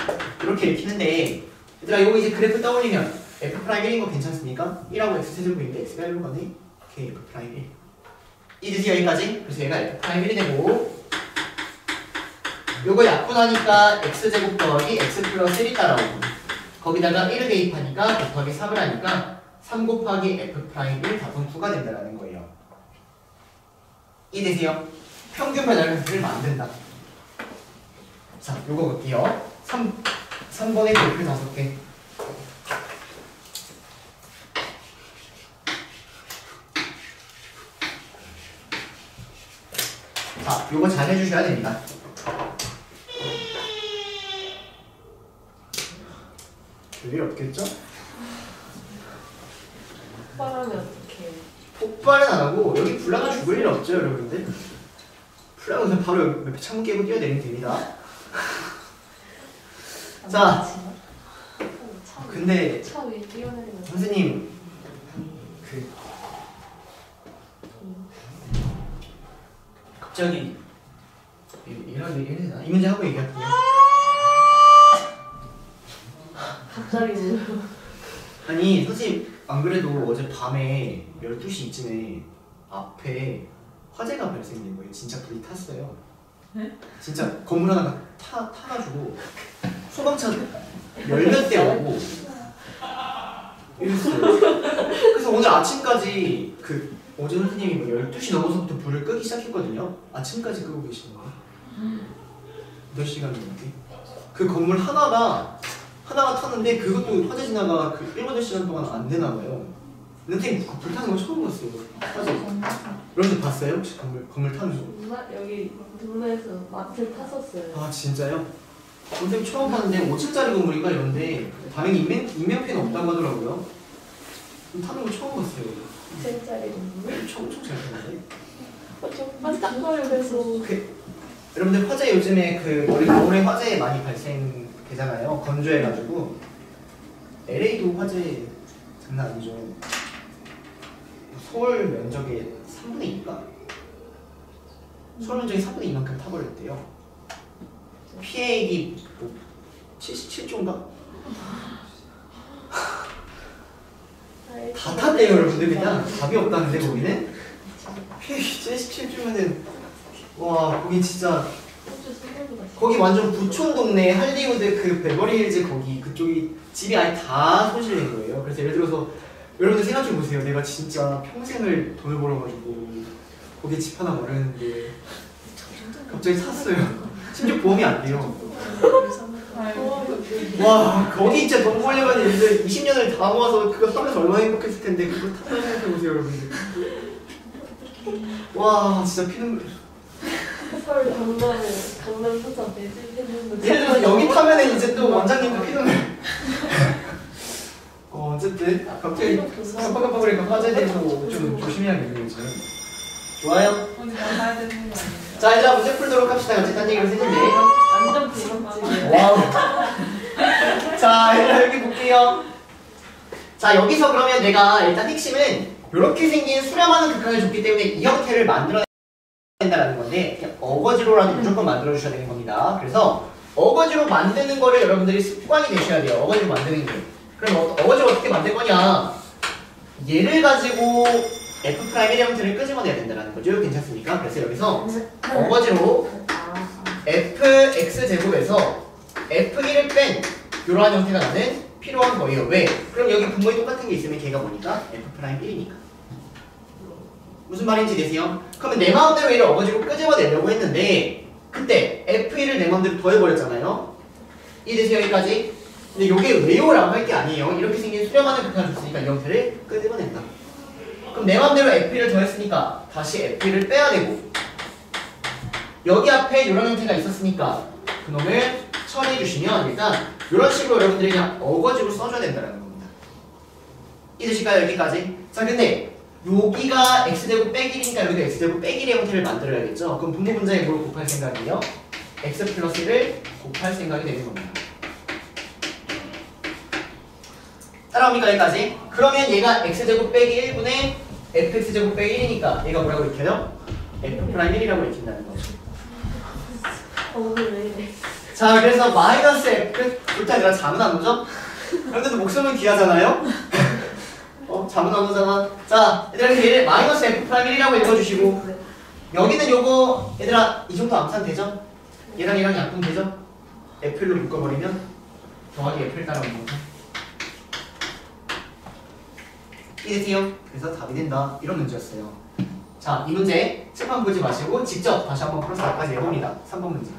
이렇게 읽히는데 얘들아 이거 이제 그래프 떠올리면 f'1인 거 괜찮습니까? 1하고 x세제곱인데 x가 1로 가네? 오케이, f'1 이제지 여기까지? 그래서 얘가 f'1이 되고 요거 약분하니까 x제곱 더하기 x 플러스 1이 따라오고 거기다가 1을 대입하니까 곱하기 3을 하니까 3 곱하기 f'1 답은 9가 된다는 거예요. 이해되세요? 평균 변화를 만든다. 자, 요거 볼게요. 3번의 그래프 5개. 자, 요거 잘 해주셔야 됩니다. 별일 없겠죠? 폭발하면 어떡해. 폭발은 안 하고 여기 불나가 죽을 일 없죠, 여러분들? 불나면 바로 옆에 창문 깨고 뛰어내리면 됩니다. 자, 근데 차 위에 뛰어내리면 선생님 갑자기 이러나? 이 문제 하고 얘기할게요. 갑자기 아니 선생님 안 그래도 어제 밤에 12시쯤에 앞에 화재가 발생된 거예요. 진짜 불이 탔어요. 네? 진짜 건물 하나가 타가지고 소방차 열몇 대 오고 이랬어요. 그래서 오늘 아침까지 어제 선생님이 뭐 12시 넘어서부터 불을 끄기 시작했거든요. 아침까지 끄고 계시는 거예요. 몇 시간 넘게. 그 건물 하나가 탔는데 그것도 화재 진화가 1~8시간 동안 안 되나 봐요. 선생님 불 타는 거 처음 봤어요. 화재. 여러분들 봤어요? 혹시 건물 타는 거? 여기 동네에서 마트 탔었어요. 아 진짜요? 선생님 처음 봤는데 5층짜리 건물인가 이런데 당연히 인명피해는 없다고 하더라고요. 타는 거 처음 봤어요. 2층짜리 건물? 엄청 잘 타는데? 좀 반짝거리면서. 여러분들 화재 요즘에 우리 겨울에 화재 많이 발생되잖아요. 건조해가지고 LA도 화재 장난 아니죠. 서울 면적의 3분의 2인가? 서울 면적의 3분의 2만큼 타버렸대요. 피해액이 77조인가? 다 탔대요 여러분들. 그냥 답이 없다는데 거기는? 피해액이 77조면은 와 거기 진짜 거기 완전 부촌 동네 할리우드 베버리힐즈 거기 그쪽이 집이 아예 다 손실된 거예요. 그래서 예를 들어서 여러분들 생각 좀 보세요. 내가 진짜 평생을 돈을 벌어가지고 거기 집 하나 마련했는데 갑자기 샀어요. 심지어 보험이 안 돼요. 와 거기 진짜 돈 벌려면 이제 20년을 다 모아서 그거 사면서 얼마나 행복했을 텐데 그거 타다 생각해보세요 여러분들. 와 진짜 피눈물. 서울 강남 사자 매집했는데 예를 들어서 여기 타면은 이제 또 원장님도 피눈물. 어쨌든 갑자기 깜빡깜빡거리니까 화재에 대해서 좀 조심해야겠네요 지금. 좋아요? 오늘 만나야 되는 거 아니에요? 자 이제 문제 풀도록 합시다. 어쨌든 얘기를 했는데 완전 비방지. 와우. 자 여기 볼게요. 자 여기서 그러면 내가 일단 핵심은 이렇게 생긴 수렴하는 극한을 줬기 때문에 이 형태를 만들어낸다는 건데 그냥 어거지로라도 무조건 만들어 주셔야 되는 겁니다. 그래서 어거지로 만드는 거를 여러분들이 습관이 되셔야 돼요. 어거지로 만드는 게. 그럼 어거지로 어떻게 만들 거냐? 얘를 가지고 F'1의 형태를 끄집어내야 된다는 거죠. 괜찮습니까? 그래서 여기서 어거지로 fx제곱에서 f1을 뺀 이러한 형태가 나는 필요한 거예요. 왜? 그럼 여기 분모에 똑같은 게 있으면 걔가 뭐니까? F'1이니까. 무슨 말인지 되세요? 그러면 내 마음대로 얘를 어거지로 끄집어내려고 했는데 그때 F1을 내 마음대로 더해버렸잖아요. 이해되세요? 여기까지? 근데 이게 왜요? 라고 할 게 아니에요. 이렇게 생긴 수렴하는 극한을 줬으니까 이 형태를 끄집어낸다. 그럼 내 마음대로 F1을 더했으니까 다시 F1을 빼야 되고 여기 앞에 이런 형태가 있었으니까 그놈을 처리해 주시면 일단 이런 식으로 여러분들이 그냥 어거지로 써줘야 된다는 겁니다. 이해되실까요? 여기까지? 자 근데 여기가 x제곱 빼기 1이니까 여기도 x제곱 빼기 1의 형태를 만들어야겠죠? 그럼 분모 분자에 뭘 곱할 생각이에요? x 플러스 1을 곱할 생각이 되는 겁니다. 따라옵니까? 여기까지? 그러면 얘가 x제곱 빼기 1분의 fx제곱 빼기 1이니까 얘가 뭐라고 읽혀요? f'1이라고 읽힌다는 거죠. 오늘 왜 이래? 자 그래서 마이너스 f 일단 내가 잠은 안 오죠? 그런데도 목숨은 귀하잖아요? 잠은 안 오잖아. 자 얘들아 얘를 마이너스 f'1이라고 읽어주시고 여기는 요거 얘들아 이 정도 암산 되죠? 얘랑 약분 되죠? f로 묶어버리면 더하기 f를 따라오는 거죠. 이해되세요? 그래서 답이 된다. 이런 문제였어요. 자, 이 문제 책만 보지 마시고 직접 다시 한번 풀어서 답까지 해봅니다. 3번 문제.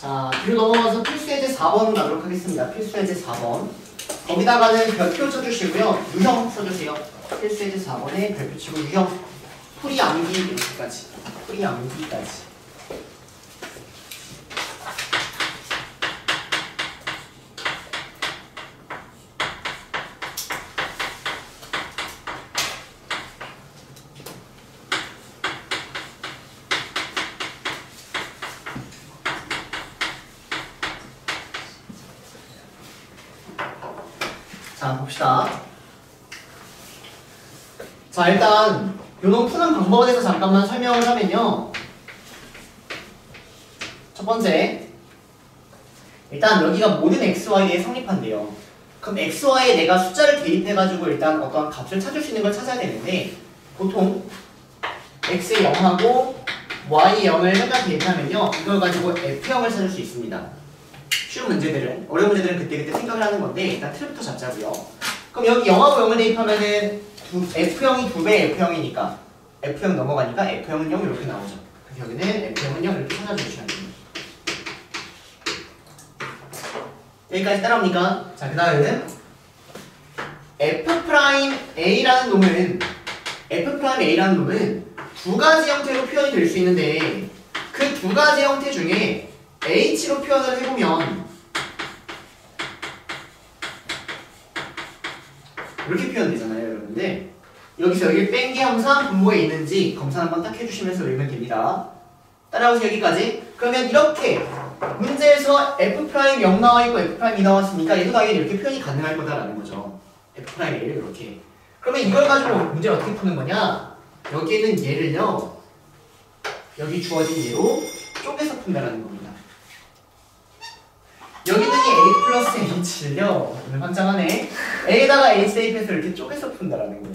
자, 뒤로 넘어가서 필수예제 4번 가도록 하겠습니다. 필수예제 4번. 거기다가는 별표 쳐주시고요. 유형 써주세요. 필수예제 4번에 별표 치고 유형. 풀이 암기 이렇게까지. 풀이 암기까지. 자, 봅시다. 자, 일단 요놈 푸는 방법에 대해서 잠깐만 설명을 하면요. 첫 번째, 일단 여기가 모든 xy에 성립한대요. 그럼 xy에 내가 숫자를 대입해가지고 일단 어떠한 값을 찾을 수 있는 걸 찾아야 되는데, 보통 x에 0하고 y에 0을 맨날 대입하면요, 이걸 가지고 f형을 찾을 수 있습니다. 쉬운 문제들은, 어려운 문제들은 그때그때 생각을 하는 건데 일단 틀부터 잡자고요. 그럼 여기 0하고 0을 대입하면은 F형이 2배 F형이니까 F형 넘어가니까 F형은 0 이렇게 나오죠. 그래서 여기는 F형은 0 이렇게 찾아주시면 됩니다. 여기까지 따라옵니까? 자, 그 다음에는 F'A라는 놈은 두 가지 형태로 표현이 될 수 있는데 그 두 가지 형태 중에 H로 표현을 해보면 이렇게 표현되잖아요, 여러분들. 여기서 여기 뺀 게 항상 분모에 있는지 검사 한번 딱 해주시면서 외우면 됩니다. 따라오세요, 여기까지. 그러면 이렇게 문제에서 F'0 나와있고 F'2 나왔으니까 얘도 당연히 이렇게 표현이 가능할 거다라는 거죠. F'A를 이렇게. 그러면 이걸 가지고 문제를 어떻게 푸는 거냐? 여기 있는 얘를요, 여기 주어진 얘로 쪼개서 푼다라는 겁니다. 여기 있는 이 A 플러스 H를요, 오늘 환장하네. A에다가 H 대입해서 이렇게 쪼개서 푼다라는 거예요.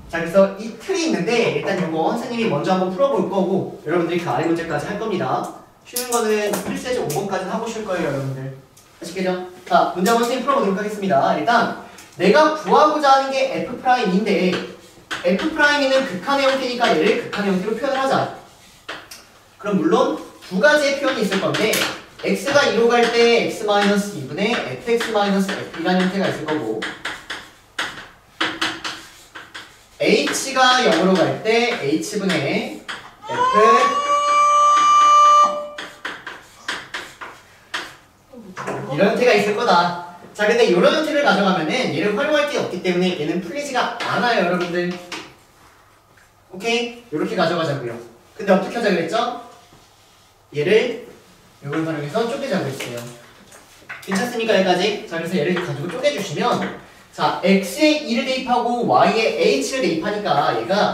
자, 그래서 이 틀이 있는데 일단 이거 선생님이 먼저 한번 풀어볼 거고 여러분들이 그 아래 문제까지 할 겁니다. 쉬운 거는 필수예제 5번까지는 하고 쉴 거예요, 여러분들. 아시겠죠? 자, 문제 한번 선생님 풀어보도록 하겠습니다. 일단 내가 구하고자 하는 게 F'인데 F'는 극한의 형태니까 얘를 극한의 형태로 표현을 하자. 그럼 물론 두 가지의 표현이 있을 건데 x가 2로 갈 때 x-2분의 fx-f이라는 형태가 있을 거고 h가 0으로 갈 때 h분의 f 이런 형태가 있을 거다. 자, 근데 이런 형태를 가져가면은 얘를 활용할 게 없기 때문에 얘는 풀리지가 않아요, 여러분들. 오케이? 이렇게 가져가자고요. 근데 어떻게 하자 그랬죠? 얘를 이걸 활용해서 쪼개자고 했어요. 괜찮습니까, 여기까지? 자, 그래서 얘를 가지고 쪼개주시면 자, x에 2를 대입하고 y에 h를 대입하니까 얘가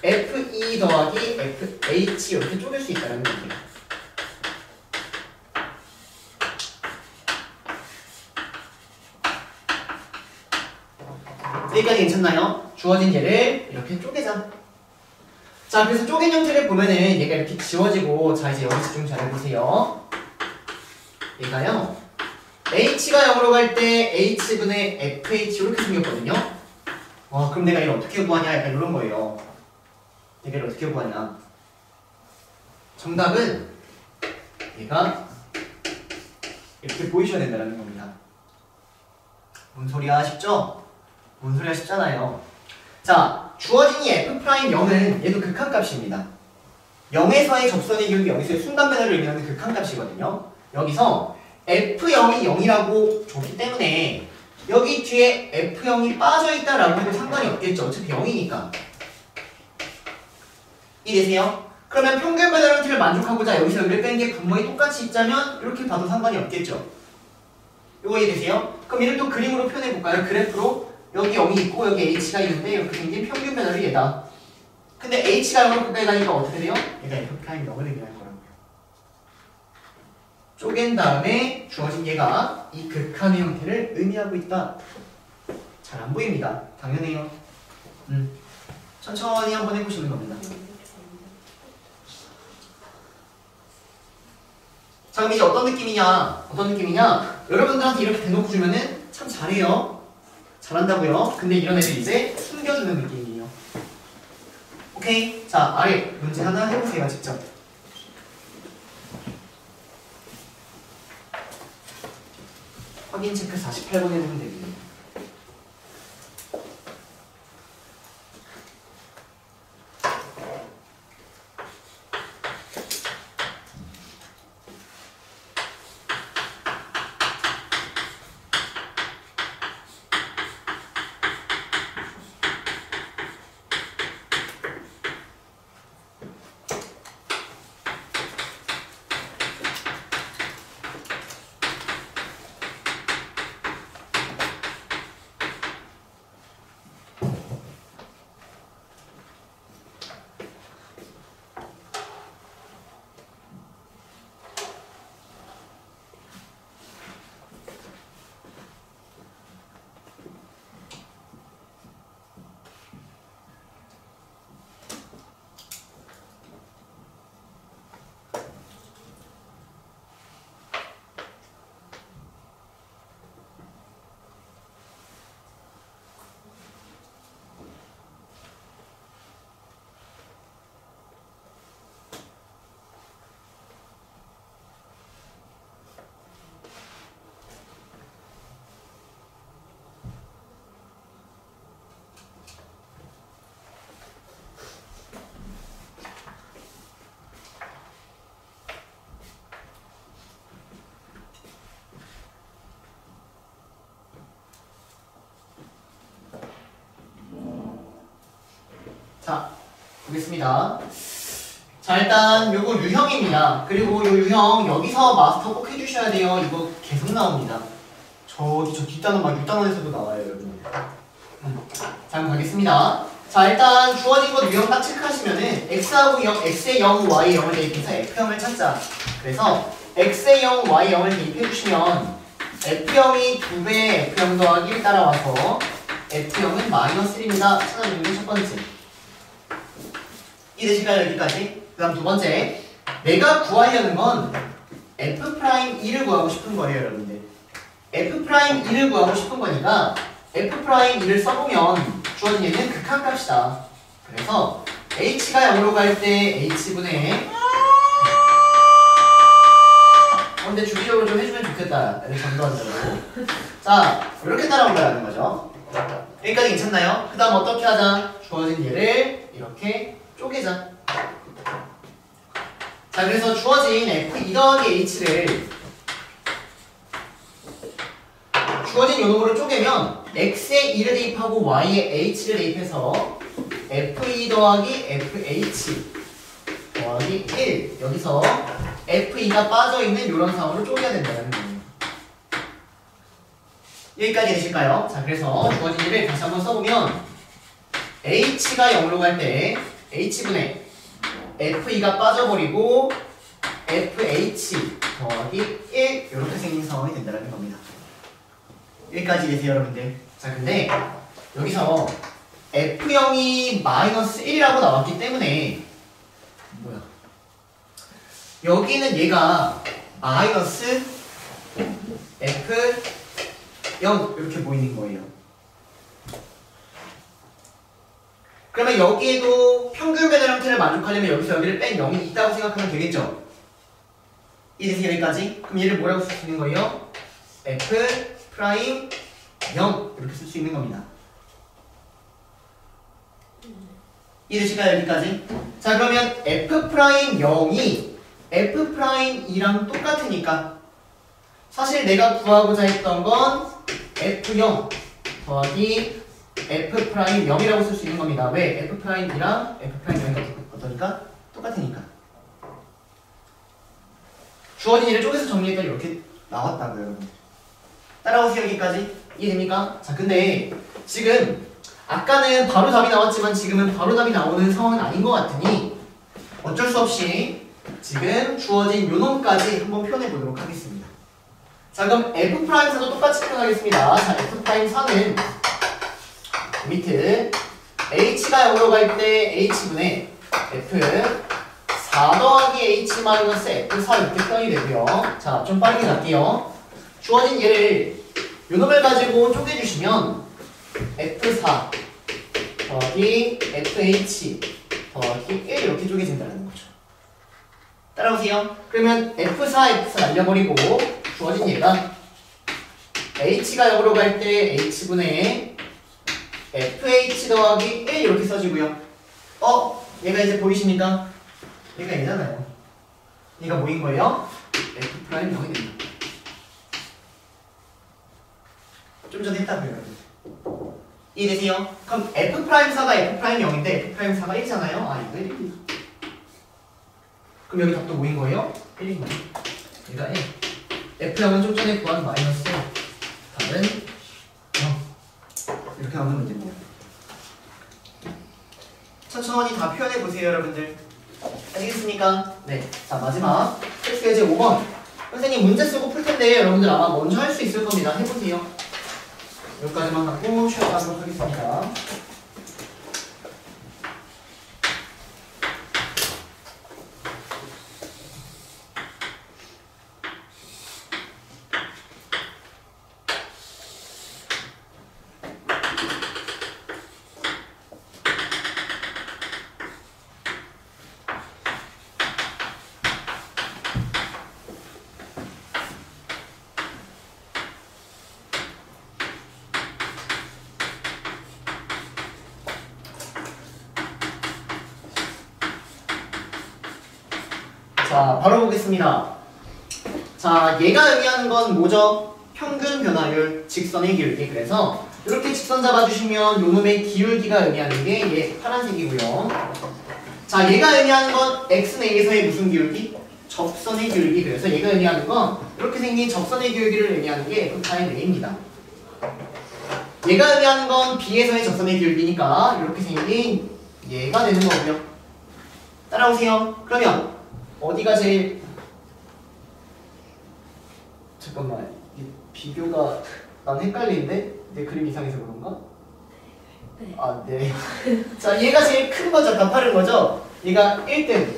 fe 더하기 fh 이렇게 쪼갤 수 있다는 거예요. 여기까지 괜찮나요? 주어진 얘를 이렇게 쪼개자. 자, 그래서 쪼갠 형태를 보면은 얘가 이렇게 지워지고, 자, 이제 여기서 좀 잘해보세요. 얘가요, h가 0으로 갈 때 h분의 fh 이렇게 생겼거든요. 와, 그럼 내가 이걸 어떻게 구하냐? 약간 이런 거예요. 내가 이걸 어떻게 구하냐? 정답은 얘가 이렇게 보이셔야 된다는 겁니다. 뭔 소리야? 쉽죠? 뭔 소리야? 쉽잖아요. 자, 주어진 이 F'0은 얘도 극한값입니다. 0에서의 접선의 기울기, 0에서의 순간 변화를 의미하는 극한값이거든요. 여기서 F0이 0이라고 줬기 때문에 여기 뒤에 F0이 빠져있다라고 해도 상관이 없겠죠. 어차피 0이니까. 이해되세요? 그러면 평균 변화 형태를 만족하고자 여기서 여기를 뺀 게 분모에 똑같이 있자면 이렇게 봐도 상관이 없겠죠. 이거 이해되세요? 그럼 얘를 또 그림으로 표현해볼까요? 그래프로 여기 0이 있고 여기 h가 있는데 이렇게 생긴 평균 변화를 얘다. 근데 h가 0으로 가까이 가니까 어떻게 돼요? 얘가 F'0을 의미할 거라고요. 쪼갠 다음에 주어진 얘가 이 극한의 형태를 의미하고 있다. 잘 안 보입니다. 당연해요. 천천히 한번 해보시는 겁니다. 자, 그럼 이제 어떤 느낌이냐? 여러분들한테 이렇게 대놓고 주면은 참 잘해요. 잘한다고요. 근데 이런 애들 이제 숨겨주는 느낌이에요. 오케이? 자, 아래 문제 하나 해보세요, 직접. 확인 체크 48번 해보면 되겠네요. 자, 보겠습니다. 자, 일단 요거 유형입니다. 그리고 요 유형 여기서 마스터 꼭 해주셔야 돼요. 이거 계속 나옵니다. 저기 저 뒷단원 막 6단원에서도 나와요, 여러분. 자, 한번 가겠습니다. 자, 일단 주어진 것 유형 딱 체크하시면은 x하고 0, x에 0, y에 0을 대입해서 f형을 찾자. 그래서 x에 0, y에 0을 대입해주시면 f형이 2배 f형 더하기 1 따라와서 f형은 -1입니다. 찾아주는 게 첫 번째. 이해되실까요? 여기까지? 그 다음 두 번째, 내가 구하려는 건 F'E를 구하고 싶은 거예요, 여러분들. F'E를 구하고 싶은 거니까 F'E를 써보면 주어진 얘는 극한값이다. 그래서 H가 0으로 갈 때 H분의 근데 주기적으로 좀 해주면 좋겠다. 애들 전도한다고. 자, 이렇게 따라온다는 거죠. 여기까지 괜찮나요? 그 다음 어떻게 하자? 주어진 얘를 이렇게 쪼개자. 자, 그래서 주어진 F2 더하기 H를 주어진 요놈으로 쪼개면 X에 2를 대입하고 Y에 H를 대입해서 F2 더하기 FH 더하기 1 여기서 F2가 빠져있는 요런 상황으로 쪼개야 된다는 거예요. 여기까지 되실까요? 자, 그래서 주어진 일을 다시 한번 써보면 H가 0으로 갈 때 H분의 F2가 빠져버리고 FH 더하기 1 이렇게 생긴 상황이 된다는 겁니다. 여기까지 되세요, 여러분들. 자, 근데 여기서 F형이 -1이라고 나왔기 때문에 뭐야? 여기는 얘가 F0 이렇게 보이는 거예요. 그러면 여기에도 평균 배열 형태를 만족하려면 여기서 여기를 뺀 0이 있다고 생각하면 되겠죠? 이해되세요? 여기까지? 그럼 얘를 뭐라고 쓸 수 있는 거예요? F'0 이렇게 쓸 수 있는 겁니다. 이해되실까요? 여기까지? 자, 그러면 F'0이 F'2랑 똑같으니까 사실 내가 구하고자 했던 건 F0 더하기 F'0이라고 쓸 수 있는 겁니다. 왜? F'2랑 F'0이 어떠니까? 똑같으니까. 주어진 일을 쪼개서 정리했더니 이렇게 나왔다고요, 여러분. 따라오세요, 여기까지. 이해됩니까? 자, 근데 지금 아까는 바로 답이 나왔지만 지금은 바로 답이 나오는 상황은 아닌 것 같으니 어쩔 수 없이 지금 주어진 요놈까지 한번 표현해 보도록 하겠습니다. 자, 그럼 F'사도 똑같이 표현하겠습니다. 자, F'사는 밑에 H가 0으로 갈 때 H분의 F4 더하기 H-F4 이렇게 표현이 되고요. 자, 좀 빠르게 갈게요. 주어진 얘를 요놈을 가지고 쪼개주시면 F4 더하기 FH 더하기 1 이렇게 쪼개진다는 거죠. 따라오세요. 그러면 F4 날려버리고 주어진 얘가 h가 0으로 갈 때 h분의 fh 더하기 1 이렇게 써지고요. 얘가 이제 보이십니까? 얘가 얘잖아요. 얘가 뭐인 거예요? f 프라임 0이 됩니다. 좀 전에 했다고요, 여러분. 이해되세요? 그럼 f 프라임 4가 f 프라임 0인데 f 프라임 4가 1이잖아요. 이거 1입니다. 그럼 여기 답도 뭐인 거예요? 1입니다. 얘가 1. f0은 좀 전에 구한 마이너스 답은 0. 이렇게 나오는 문제입니다. 천천히 다 표현해 보세요, 여러분들. 아시겠습니까? 네. 자, 마지막 텍스트 예제 5번. 선생님 문제 쓰고 풀 텐데 여러분들 아마 먼저 할 수 있을 겁니다. 해보세요. 여기까지만 하고 쉬어가도록 하겠습니다. 자, 바로 보겠습니다. 자, 얘가 의미하는 건 뭐죠? 평균 변화율, 직선의 기울기. 그래서 이렇게 직선 잡아주시면 요 놈의 기울기가 의미하는 게 얘 파란색이고요. 자, 얘가 의미하는 건 x에서의 무슨 기울기? 접선의 기울기. 그래서 얘가 의미하는 건 이렇게 생긴 접선의 기울기를 의미하는 게 F'의 A입니다. 얘가 의미하는 건 B에서의 접선의 기울기니까 이렇게 생긴 얘가 되는 거고요. 따라오세요. 그러면 어디가 제일 잠깐만 이 비교가 난 헷갈리는데 내 그림 이상해서 그런가? 네. 네. 자, 얘가 제일 큰 거죠. 가파른 거죠. 얘가 1등.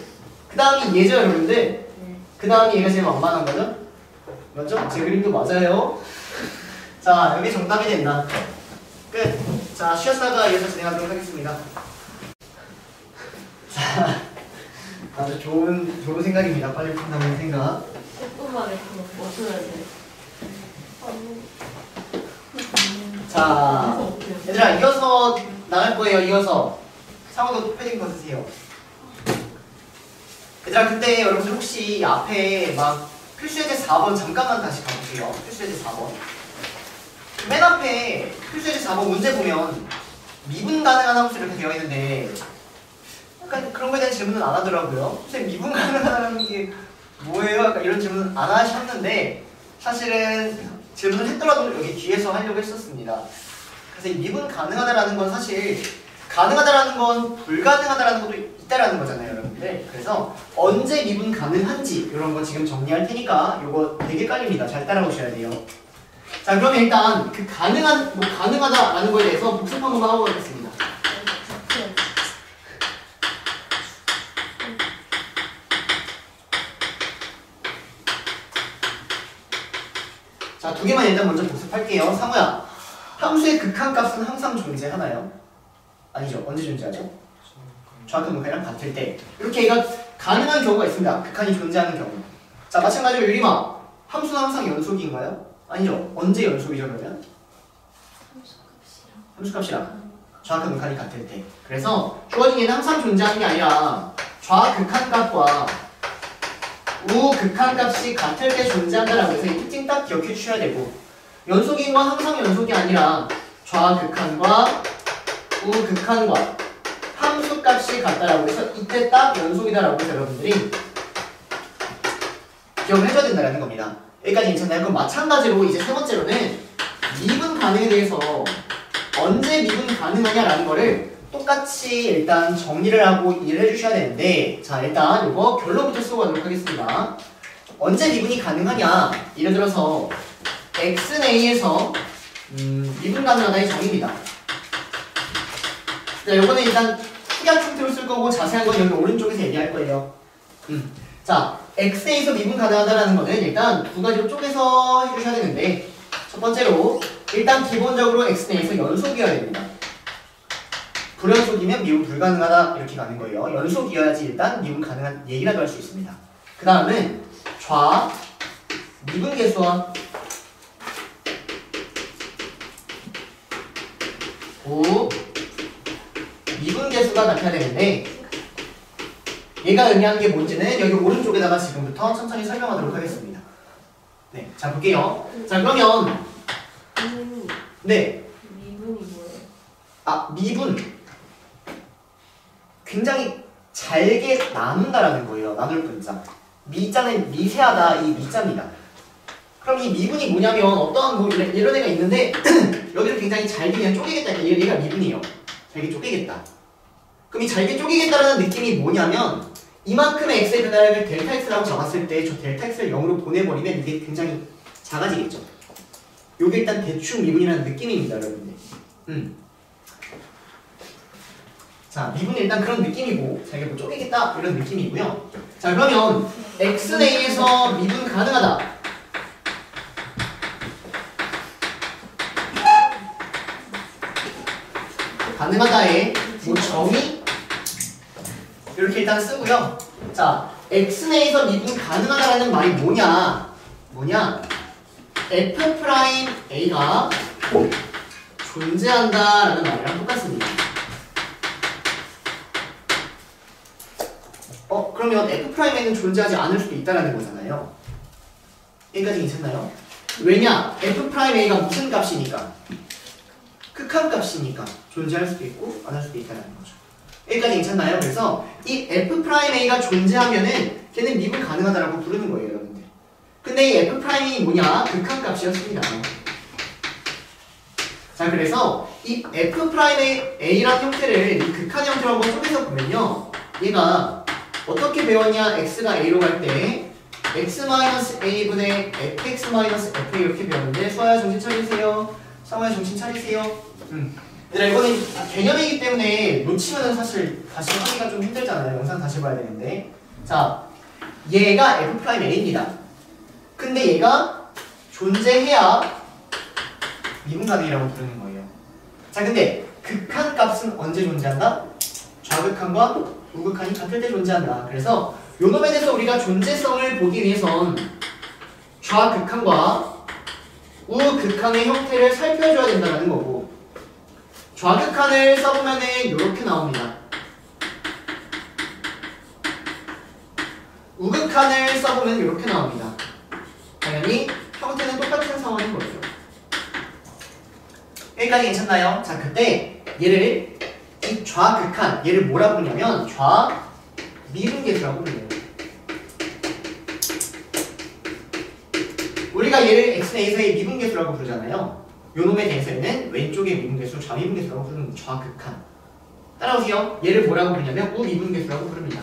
그 다음이 얘죠, 여러분들. 네. 그 다음이 얘가 제일 완만한 거죠. 맞죠? 제 그림도 맞아요. 자, 여기 정답이 된다. 끝. 자, 쉬었다가 이어서 진행하도록 하겠습니다. 자, 아주 좋은 생각입니다. 빨리 푼다는 생각. 10분 만에 그거 뭐 써야 돼? 자, 얘들아 이어서 나갈 거예요. 이어서 상호도 패딩 벗으세요. 얘들아 근데 여러분들 혹시 앞에 막 필수예제 4번 잠깐만 다시 가볼게요. 필수예제 4번. 맨 앞에 필수예제 4번 문제 보면 미분 가능한 함수 이렇게 되어 있는데 약간 그런 거에 대한 질문은 안 하더라고요. 선생님 미분 가능하다는 게 뭐예요? 약간 이런 질문 안 하셨는데 사실은 질문을 했더라도 여기 뒤에서 하려고 했었습니다. 그래서 이 미분 가능하다라는 건 사실 가능하다라는 건 불가능하다라는 것도 있다라는 거잖아요, 여러분들. 그래서 언제 미분 가능한지 이런 거 지금 정리할 테니까 이거 되게 깔립니다. 잘 따라오셔야 돼요. 자, 그러면 일단 그 가능하다라는 거에 대해서 복습 한번 하고 가겠습니다. 자, 두 개만 일단 먼저 복습할게요. 상호야, 함수의 극한값은 항상 존재하나요? 아니죠. 언제 존재하죠? 정확한 극한이랑 같을 때. 이렇게 얘가 가능한 경우가 있습니다. 극한이 존재하는 경우. 자, 마찬가지로 유리마, 함수는 항상 연속인가요? 아니죠. 언제 연속이죠, 그러면? 함수값이랑 정확한 극한이 같을 때. 그래서 주어진 얘는 항상 존재하는 게 아니라 좌극한값과 우극한값이 같을 때 존재한다라고 해서 이 특징 딱 기억해 주셔야 되고, 연속인 건 항상 연속이 아니라 좌극한과 우극한과 함수값이 같다라고 해서 이때 딱 연속이다라고 해서 여러분들이 기억을 해줘야 된다는 겁니다. 여기까지 괜찮나요? 그럼 마찬가지로 이제 세 번째로는 미분 가능에 대해서 언제 미분 가능하냐라는 거를 똑같이 일단 정리를 하고 이해를 해주셔야 되는데, 자, 일단 이거 결론부터 쓰고 가도록 하겠습니다. 언제 미분이 가능하냐? 예를 들어서 xnA에서 미분 가능하다의 정의입니다. 자, 요거는 일단 특이한 형태로 쓸 거고 자세한 건 여기 오른쪽에서 얘기할 거예요. 자, x에서 미분 가능하다라는 거는 일단 두 가지로 쪼개서 해주셔야 되는데, 첫 번째로 일단 기본적으로 x에서 연속이어야 됩니다. 불연속이면 미분 불가능하다 이렇게 가는 거예요. 연속이어야지 일단 미분 가능한 얘기라도 할 수 있습니다. 그 다음은 좌 미분 계수와 우 미분계수가 같아야 되는데 얘가 의미하는 게 뭔지는 여기 오른쪽에다가 지금부터 천천히 설명하도록 하겠습니다. 네, 자 볼게요. 자 그러면 미분이 네, 미분이 뭐예요? 아 미분 굉장히 잘게 나눈다라는 거예요. 나눌 분자. 미자는 미세하다 이 미자입니다. 그럼 이 미분이 뭐냐면 어떠한 뭐 이런 애가 있는데 여기를 굉장히 잘게 그냥 쪼개겠다. 얘가 미분이에요. 잘게 쪼개겠다. 그럼 이 잘게 쪼개겠다라는 느낌이 뭐냐면 이만큼의 x의 변화량을 델타 x라고 잡았을 때 저 델타 x를 0으로 보내버리면 이게 굉장히 작아지겠죠. 요게 일단 대충 미분이라는 느낌입니다, 여러분들. 자, 미분은 일단 그런 느낌이고 자, 이게 뭐 쪼개겠다 이런 느낌이고요. 자, 그러면 x내에서 미분 가능하다. 가능하다에 뭐 정의 이렇게 일단 쓰고요. 자, x내에서 미분 가능하다라는 말이 뭐냐? f'a가 존재한다라는 말이랑 똑같습니다. 그러면 f'에는 존재하지 않을 수도 있다라는 거잖아요. 여기까지 괜찮나요? 왜냐? f'a가 무슨 값이니까? 극한 값이니까 존재할 수도 있고 안 할 수도 있다는 거죠. 여기까지 괜찮나요? 그래서 이 f'a가 존재하면은 걔는 미분 가능하다라고 부르는 거예요, 여러분들. 근데 이 f'이 뭐냐? 극한 값이었습니다. 자, 그래서 이 f'a라는 형태를 이 극한 형태로 한번 쪼개서 보면요, 얘가 어떻게 배웠냐? x가 a로 갈 때 x-a분의 fx-fa 이렇게 배웠는데 수아야 정신 차리세요. 상호야 정신 차리세요. 얘들아 이거는 개념이기 때문에 놓치면은 사실 다시 하기가 좀 힘들잖아요. 영상 다시 봐야 되는데. 자, 얘가 f'a입니다. 근데 얘가 존재해야 미분 가능이라고 부르는 거예요. 자, 근데 극한 값은 언제 존재한다? 좌극한과 우극한이 같을 때 존재한다. 그래서 요 놈에 대해서 우리가 존재성을 보기 위해선 좌극한과 우극한의 형태를 살펴줘야 된다는 거고, 좌극한을 써보면은 이렇게 나옵니다. 우극한을 써보면 이렇게 나옵니다. 당연히 형태는 똑같은 상황인 거죠. 여기까지 괜찮나요? 자, 그때 얘를 이 좌극한 얘를 뭐라 부르냐면 좌미분계수라고 불러요. 우리가 얘를 x에서의 미분계수라고 부르잖아요. 요 놈에 대해서는 왼쪽의 미분계수, 좌미분계수라고 부르는 좌극한. 따라오세요. 얘를 뭐라고 부르냐면 우미분계수라고 부릅니다.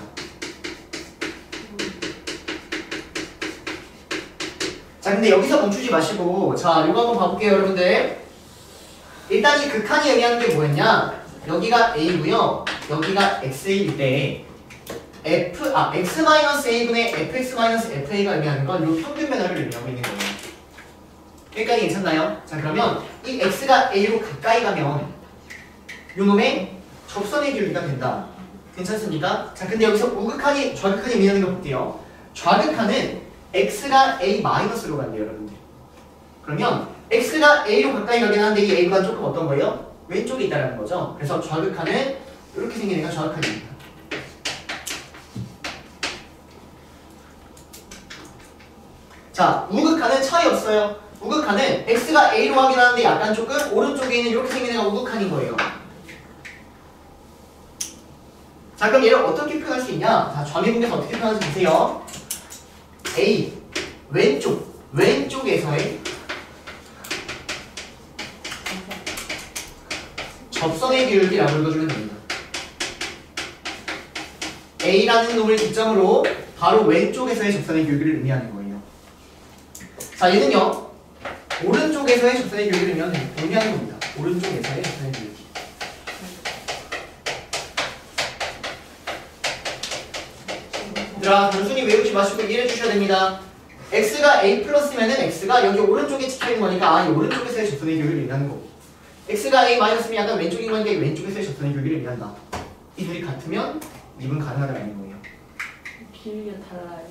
자, 근데 여기서 멈추지 마시고 자, 이거 한번 봐볼게요, 여러분들. 일단 이 극한이 의미하는 게 뭐였냐? 여기가 a고요. 여기가 x일 때 x-a분의 fx-fa가 의미하는 건 이 평균 변화를 의미하고 있는 거예요. 여기까지 괜찮나요? 자, 그러면 이 x가 a로 가까이 가면 요 놈의 접선의 길이가 된다. 괜찮습니까? 자, 근데 여기서 우극한이 좌극한이 의미하는 거 볼게요. 좌극한은 x가 a-로 간대요, 여러분들. 그러면 x가 a로 가까이 가긴 하는데 이 a가 조금 어떤 거예요? 왼쪽에 있다는 거죠. 그래서 좌극한은 이렇게 생긴 애가 좌극한입니다. 자, 우극한은 차이 없어요. 우극한은 x가 a로 가긴 하는데 약간 조금 오른쪽에 있는 이렇게 생긴 애가 우극한인 거예요. 자, 그럼 얘를 어떻게 표현할 수 있냐? 자, 좌미분계수 어떻게 표현하는지 보세요. a 왼쪽에서의 접선의 기울기라고 읽어주면 됩니다. a라는 놈을 기점으로 바로 왼쪽에서의 접선의 기울기를 의미하는 거예요. 자, 얘는요 오른쪽에서의 접선의 기울기를 의미하는 겁니다. 오른쪽에서의 접선의 기울기. 얘들아, 단순히 외우지 마시고 이해해 주셔야 됩니다. x가 a 플러스면은 x가 여기 오른쪽에 찍혀있는 거니까 이 오른쪽에서의 접선의 기울기를 의미하는 거고, x가 a 마이너스면 약간 왼쪽인 거니까 왼쪽에서의 접선의 기울기를 의미한다. 이 둘이 같으면 미분 가능하다는 거예요. 기울기가 달라요.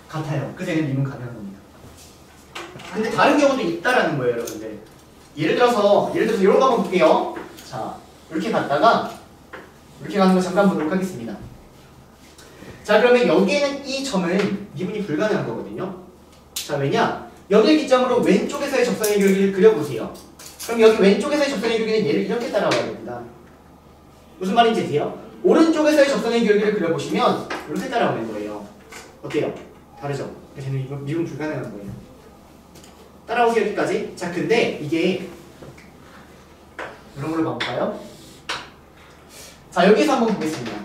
같아요. 그래서 얘는 미분 가능한 겁니다. 근데 다른 경우도 있다라는 거예요, 여러분들. 예를 들어서 이런 거 한번 볼게요. 자, 이렇게 갔다가 이렇게 가는 거 잠깐 보도록 하겠습니다. 자, 그러면 여기에는 이 점은 미분이 불가능한 거거든요. 자, 왜냐? 여기를 기점으로 왼쪽에서의 접선의 기울기를 그려보세요. 그럼 여기 왼쪽에서의 접선의 기울기는 얘를 이렇게 따라와야 됩니다. 무슨 말인지 아세요? 오른쪽에서의 접선의 기울기를 그려보시면 이렇게 따라오는 거예요. 어때요? 다르죠? 쟤는 이거 미분 불가능한 거예요. 따라오세요, 여기까지. 자, 근데 이게 이런 걸로 봐볼까요? 자, 여기서 한번 보겠습니다.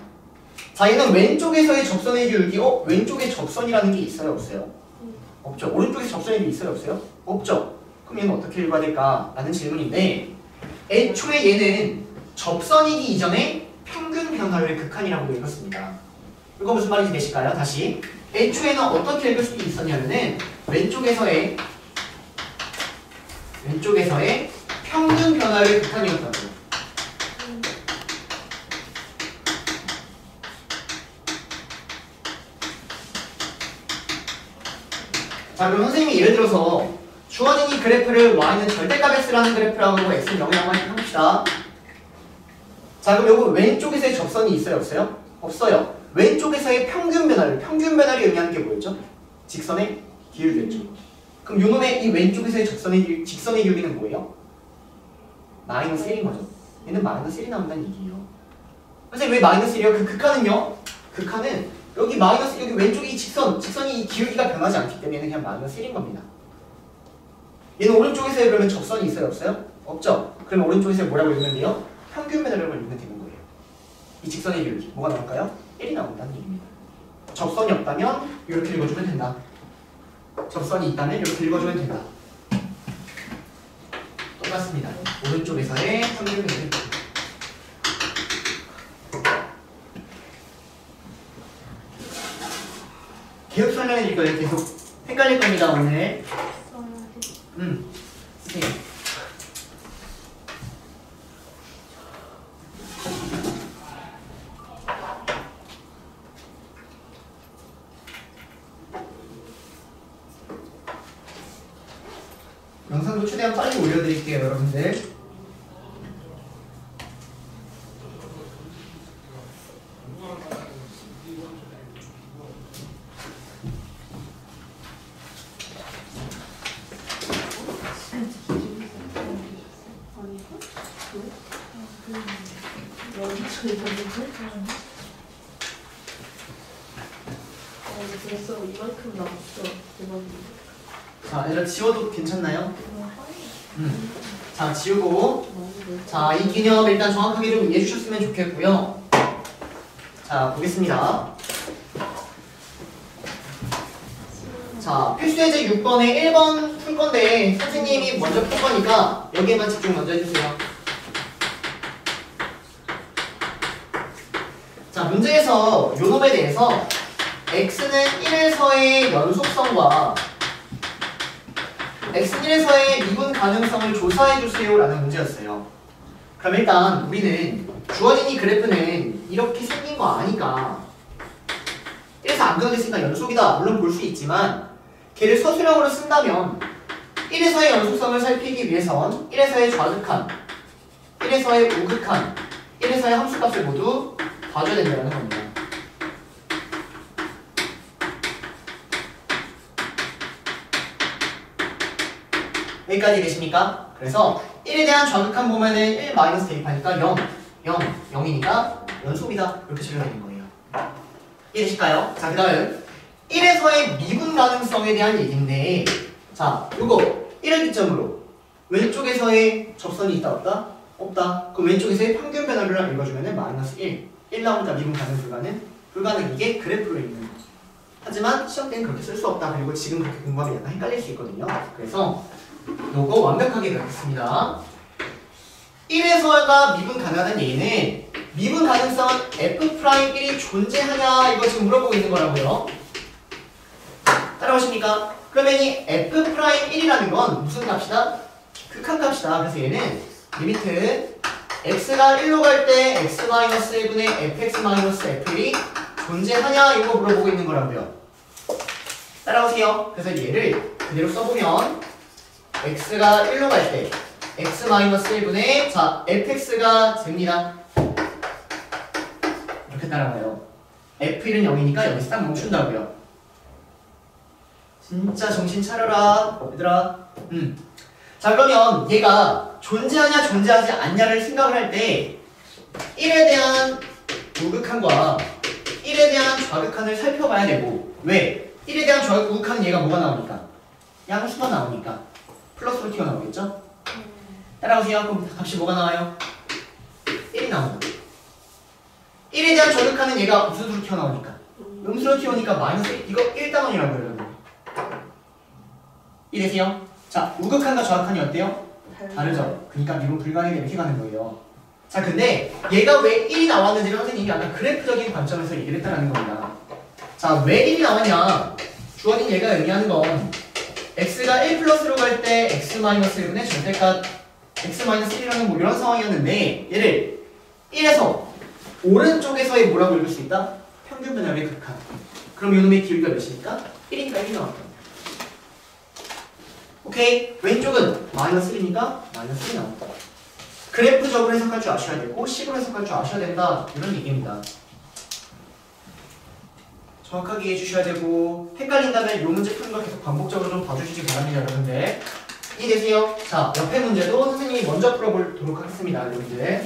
자, 얘는 왼쪽에서의 접선의 기울기, 왼쪽에 접선이라는 게 있어요, 없어요? 없죠. 오른쪽에 접선이 있어요, 없어요? 없죠. 그럼 얘는 어떻게 읽어야 될까? 라는 질문인데, 애초에 얘는 접선이기 이전에 평균 변화율의 극한이라고 읽었습니다. 이거 무슨 말인지 되실까요? 다시. 애초에는 어떻게 읽을 수 있었냐면은 왼쪽에서의 평균 변화율의 극한이었다고. 자, 그럼 선생님이 예를 들어서 주어진 이 그래프를 y는 절대값 x라는 그래프라고 하고 x는 0이라고 합시다. 자, 그럼 요거 왼쪽에서의 접선이 있어요, 없어요? 없어요. 왼쪽에서의 평균 변화를 의미하는 게 뭐였죠? 직선의 기울기였죠. 그럼 요놈의 이 왼쪽에서의 직선의 기울기는 뭐예요? 마이너스 1인 거죠. 얘는 마이너스 1이 나온다는 얘기예요. 선생님 왜 마이너스 1이에요? 그 극한은요? 극한은 여기 마이너스, 여기 왼쪽이 이 직선이 이 기울기가 변하지 않기 때문에 얘는 그냥 마이너스 1인 겁니다. 얘는 오른쪽에서의 그러면 접선이 있어요, 없어요? 없죠? 그러면 오른쪽에서 뭐라고 읽으면 돼요? 평균 변화율을 읽으면 되는 거예요. 이 직선의 기울기 뭐가 나올까요? 1이 나온다는 얘기입니다. 접선이 없다면 이렇게 읽어주면 된다. 접선이 있다면 이렇게 읽어주면 된다. 똑같습니다. 오른쪽에서의 평균 변화율. 계속 설명해드릴 거예요. 계속 헷갈릴 겁니다, 오늘. 쓰세요. 영상도 최대한 빨리 올려드릴게요, 여러분들. 벌써 이만큼 남았어. 대박이다. 자, 얘들아 지워도 괜찮나요? 자, 지우고. 자, 이 개념 일단 정확하게 좀 이해해 주셨으면 좋겠고요. 자, 보겠습니다. 자, 필수예제 6번에 1번 풀 건데 선생님이 먼저 풀 거니까 여기에만 집중 먼저 해주세요. 자, 문제에서 요 놈에 대해서 x는 1에서의 연속성과 x는 1에서의 미분 가능성을 조사해주세요 라는 문제였어요. 그럼 일단 우리는 주어진 이 그래프는 이렇게 생긴 거 아니까 1에서 안 그려졌으니까 연속이다 물론 볼 수 있지만 걔를 서술형으로 쓴다면 1에서의 연속성을 살피기 위해선 1에서의 좌극한, 1에서의 우극한, 1에서의 함수값을 모두 봐줘야 된다는 겁니다. 여기까지 되십니까? 그래서 1에 대한 좌극한 보면은 1 마이너스 대입하니까 0, 0, 0이니까 연속이다 이렇게 적용이 되는 거예요. 이해되실까요? 자, 그 다음 1에서의 미분 가능성에 대한 얘기인데, 자, 요거 1을 기점으로 왼쪽에서의 접선이 있다 없다? 없다. 그럼 왼쪽에서의 평균 변화를 읽어주면은 마이너스 1 나오니까 미분 가능 불가능 이게 그래프로 있는 거. 하지만 시험 때는 그렇게 쓸 수 없다. 그리고 지금 그렇게 공부하면 약간 헷갈릴 수 있거든요. 그래서 요거 완벽하게 그렇습니다. 1에서가 미분 가능하다는 얘기는 미분 가능성은 F'1이 존재하냐 이거 지금 물어보고 있는 거라고요. 따라오십니까? 그러면 이 F'1이라는 건 무슨 값이다? 극한값이다. 그래서 얘는 리미트 x가 1로 갈 때 x-1분의 fx-f1이 존재하냐 이거 물어보고 있는 거라고요. 따라오세요. 그래서 얘를 그대로 써보면 x가 1로 갈 때 x-1분의 자 fx가 됩니다. 이렇게 따라가요. f1은 0이니까 여기서 딱 멈춘다고요. 진짜 정신 차려라 얘들아. 자 그러면 얘가 존재하냐 존재하지 않냐를 생각을 할 때 1에 대한 우극한과 1에 대한 좌극한을 살펴봐야 되고 왜? 1에 대한 우극한은 얘가 뭐가 나오니까? 양수가 나오니까 플러스로 튀어나오겠죠? 따라오세요. 그럼 값이 뭐가 나와요? 1이 나온다. 1에 대한 좌극한은 얘가 무슨 수로 튀어나오니까? 음수로 튀어오니까 마이너스 1. 이거 1단원이라고 해요 여러분. 이해되세요? 자 우극한과 좌극한이 어때요? 다르죠? 그러니까 미분 불가능해 이렇게 가는 거예요. 자 근데 얘가 왜 1이 나왔는지를 선생님이 약간 그래프적인 관점에서 얘기를 했다는 겁니다. 자 왜 1이 나왔냐? 주어진 얘가 의미하는 건 x가 1 플러스로 갈 때 x-1분의 절대값 x-1이라는 뭐 이런 상황이었는데 얘를 1에서 오른쪽에서의 뭐라고 읽을 수 있다? 평균 변화의 극한. 그럼 이놈의 기울기가 몇이니까? 1이니까 1이 나왔다. 오케이? 왼쪽은 마이너스 1이니까 마이너스 1이 나온다. 그래프적으로 해석할 줄 아셔야 되고 식으로 해석할 줄 아셔야 된다. 이런 얘기입니다. 정확하게 해주셔야 되고 헷갈린다면 이 문제 푸는 거 계속 반복적으로 좀 봐주시기 바랍니다. 여러분들 이해되세요? 자 옆에 문제도 선생님이 먼저 풀어보도록 하겠습니다. 여러분들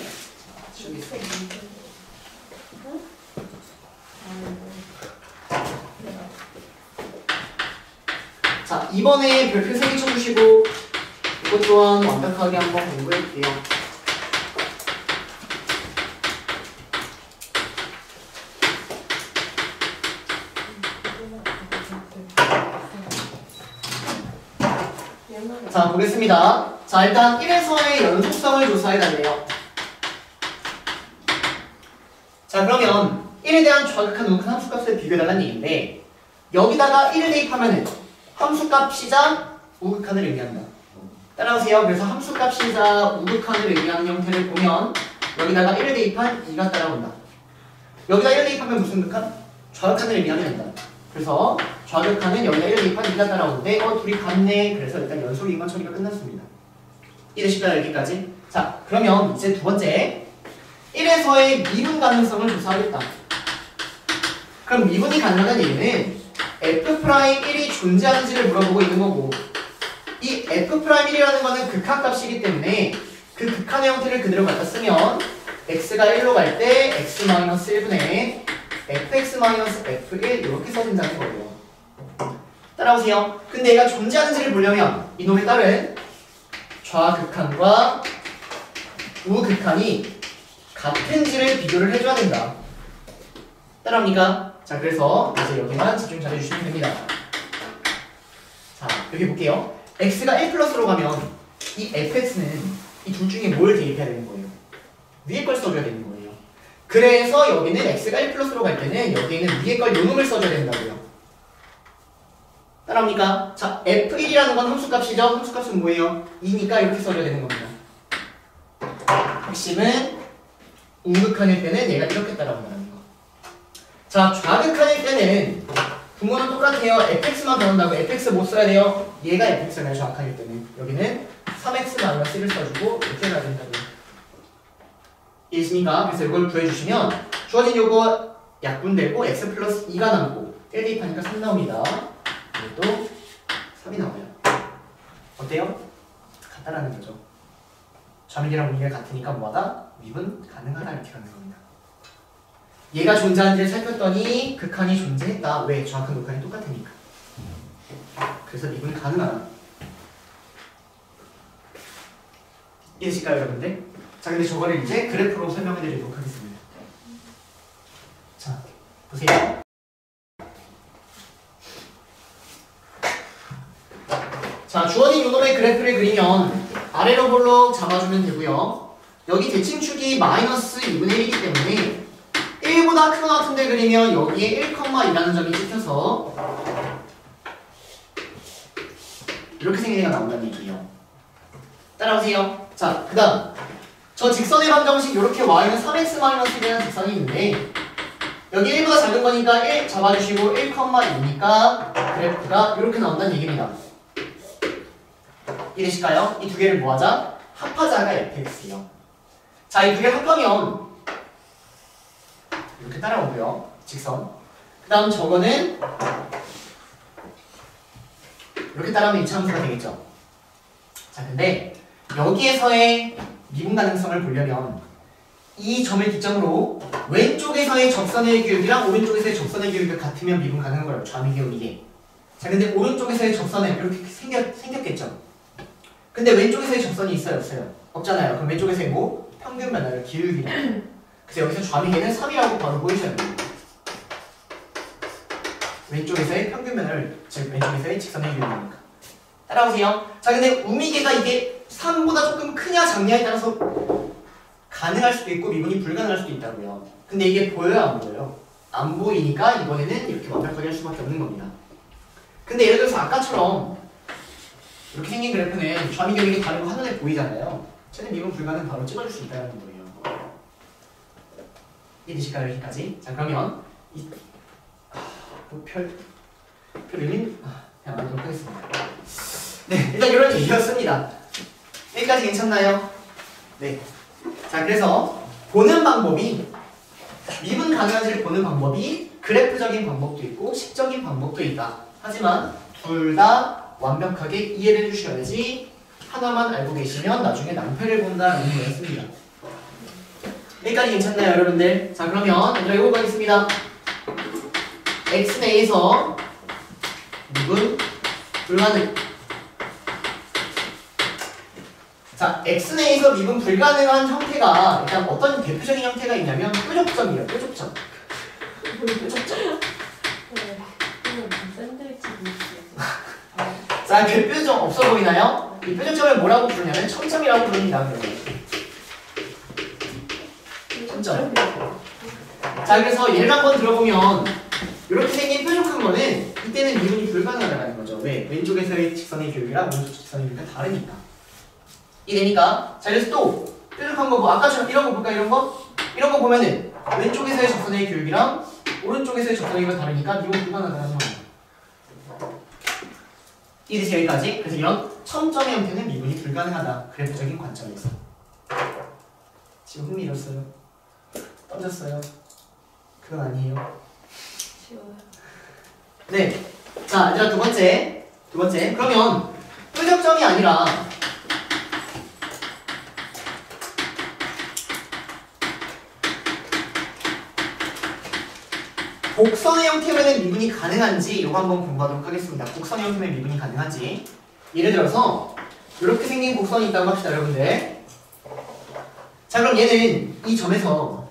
자 이번에 별표 3개 쳐주시고 이것 또한 완벽하게 한번 공부해볼게요. 자 보겠습니다. 자 일단 1에서의 연속성을 조사해달래요. 자 그러면 1에 대한 좌극한 우극한 함수값을 비교해달라는 얘기인데 여기다가 1을 대입하면은 함수값이자 우극한을 의미한다. 따라오세요. 그래서 함수값이자 우극한을 의미하는 형태를 보면 여기다가 1을 대입한 2가 따라온다. 여기다 1을 대입하면 무슨 극한? 좌극한을 의미하면 된다. 그래서 좌극한은 여기다 1을 대입한 2가 따라오는데 둘이 같네. 그래서 일단 연속 이관 처리가 끝났습니다. 이해되실까요? 여기까지? 자 그러면 이제 두 번째 1에서의 미분 가능성을 조사하겠다. 그럼 미분이 가능하다는 얘기는 F'1이 존재하는지를 물어보고 있는 거고 이 F'1이라는 거는 극한값이기 때문에 그 극한의 형태를 그대로 갖다 쓰면 x가 1로 갈 때 x-1분의 fx-f1 이렇게 써진다는 거예요. 따라오세요. 근데 얘가 존재하는지를 보려면 이놈에 따른 좌극한과 우극한이 같은지를 비교를 해줘야 된다. 따라옵니까? 자 그래서 이제 여기만 집중 잘 해주시면 됩니다. 자 여기 볼게요. x가 1 플러스로 가면 이 fx는 이 둘 중에 뭘 대입해야 되는 거예요? 위에 걸 써줘야 되는 거예요. 그래서 여기는 x가 1 플러스로 갈 때는 여기에는 위에 걸 요놈을 써줘야 된다고요. 따라옵니까? 자 f1이라는 건 함수값이죠. 함수값은 뭐예요? 2니까 이렇게 써줘야 되는 겁니다. 핵심은 우극한일 때는 얘가 이렇게 따라온다는 거. 자 좌극한일 때는 부모는 똑같아요. fx만 변한다고 fx 못 써야 돼요. 얘가 fx잖아요. 좌극한일 때는 여기는 3x-1을 써주고 이렇게 해야 된다고요. 이해했습니까? 그래서 이걸 구해주시면 주어진 요거 약분되고 x 플러스 2가 남고 1 대입하니까 3 나옵니다. 그리고 3이 나와요. 어때요? 같다라는 거죠. 좌미이랑 우미가 같으니까 뭐하다? 미분 가능하다 이렇게 가는 겁니다. 얘가 존재하는지를 살폈더니 극한이 존재했다. 왜? 좌극한 우극한이 똑같으니까. 그래서 미분 가능하다. 이해되실까요 여러분들? 자 근데 저거를 이제 그래프로 설명해 드리도록 하겠습니다. 자 보세요. 자 주어진 요놈의 그래프를 그리면 아래로 볼록 잡아주면 되고요. 여기 대칭축이 마이너스 2분의 1이기 때문에 1보다 큰 것 같은데 그리면 여기에 1,2라는 점이 찍혀서 이렇게 생긴 애가 나온다는 얘기예요. 따라오세요. 자 그 다음 저 직선의 방정식 이렇게 y는 3x-1이라는 직선이 있는데 여기 1보다 작은 거니까 1 잡아주시고 1,2니까 그래프가 이렇게 나온다는 얘기입니다. 이해되실까요? 이 두 개를 뭐하자? 합하자가 fx예요. 자, 이 두 개 합하면 이렇게 따라오고요. 직선. 그 다음 저거는 이렇게 따라오면 이차함수가 되겠죠. 자, 근데 여기에서의 미분 가능성을 보려면 이 점을 기점으로 왼쪽에서의 접선의 기울기랑 오른쪽에서의 접선의 기울기가 같으면 미분 가능한 거예요. 좌미 기울기. 자, 근데 오른쪽에서의 접선에 이렇게 생겼겠죠. 근데 왼쪽에서의 접선이 있어요, 없어요? 없잖아요. 그럼 왼쪽에서의 뭐? 평균 변화를 기울기라고. 그래서 여기서 좌미계는 3이라고 바로 보이셔야 돼요. 왼쪽에서의 평균 변화를, 즉 왼쪽에서의 직선의 기울기니까. 따라오세요. 자, 근데 우미계가 이게 3보다 조금 크냐 작냐에 따라서 가능할 수도 있고 미분이 불가능할 수도 있다고요. 근데 이게 보여요, 안 보여요? 안 보이니까 이번에는 이렇게 완벽하게 할 수밖에 없는 겁니다. 근데 예를 들어서 아까처럼 이렇게 생긴 그래프는 좌미 기울기 다른 거 한눈에 보이잖아요. 쟤는 미분 불가능 바로 찍어줄 수 있다는 거예요. 이해되실까요? 여기까지. 자, 그러면 별 의미는 그냥 안 하도록 하겠습니다. 네, 일단 이런 얘기였습니다. 여기까지 괜찮나요? 네. 자, 그래서 보는 방법이 미분 가능한지를 보는 방법이 그래프적인 방법도 있고 식적인 방법도 있다. 하지만 둘 다 완벽하게 이해를 해주셔야지 하나만 알고 계시면 나중에 낭패를 본다는 거였습니다. 여기까지 괜찮나요, 여러분들? 자, 그러면 얘들아 이거 가겠습니다. x내에서 미분 불가능. 자, x내에서 미분 불가능한 형태가 일단 어떤 대표적인 형태가 있냐면 뾰족점이에요. 뾰족점. 뾰족점. 자, 그 뾰족점 없어 보이나요? 이 뾰족점을 뭐라고 부르냐면 첨점이라고 부릅니다. 첨점. 자, 그래서 얘를 한번 들어보면 이렇게 생긴 뾰족한 거는 이때는 미분이 불가능하다는 거죠. 왜? 왼쪽에서의 직선의 기울기랑 오른쪽 직선의 기울기가 다르니까. 이해되니까? 자, 그래서 또 뾰족한 거 뭐 아까처럼 이런 거 볼까? 이런 거? 이런 거 보면은 왼쪽에서의 접선의 기울기랑 오른쪽에서의 접선의 기울기가 다르니까 미분 불가능하다는 거예요. 이해되세요? 여기까지? 그래서 이런 첨점의 형태는 미분이 불가능하다. 그래프적인 관점에서. 지금 흥미 잃었어요. 던졌어요. 그건 아니에요. 쉬워요. 네. 자, 얘들아 두 번째. 그러면 뾰족점이 아니라 곡선의 형태로는 미분이 가능한지 이거 한번 공부하도록 하겠습니다. 곡선의 형태면 미분이 가능한지. 예를 들어서 이렇게 생긴 곡선이 있다고 합시다, 여러분들. 자, 그럼 얘는 이 점에서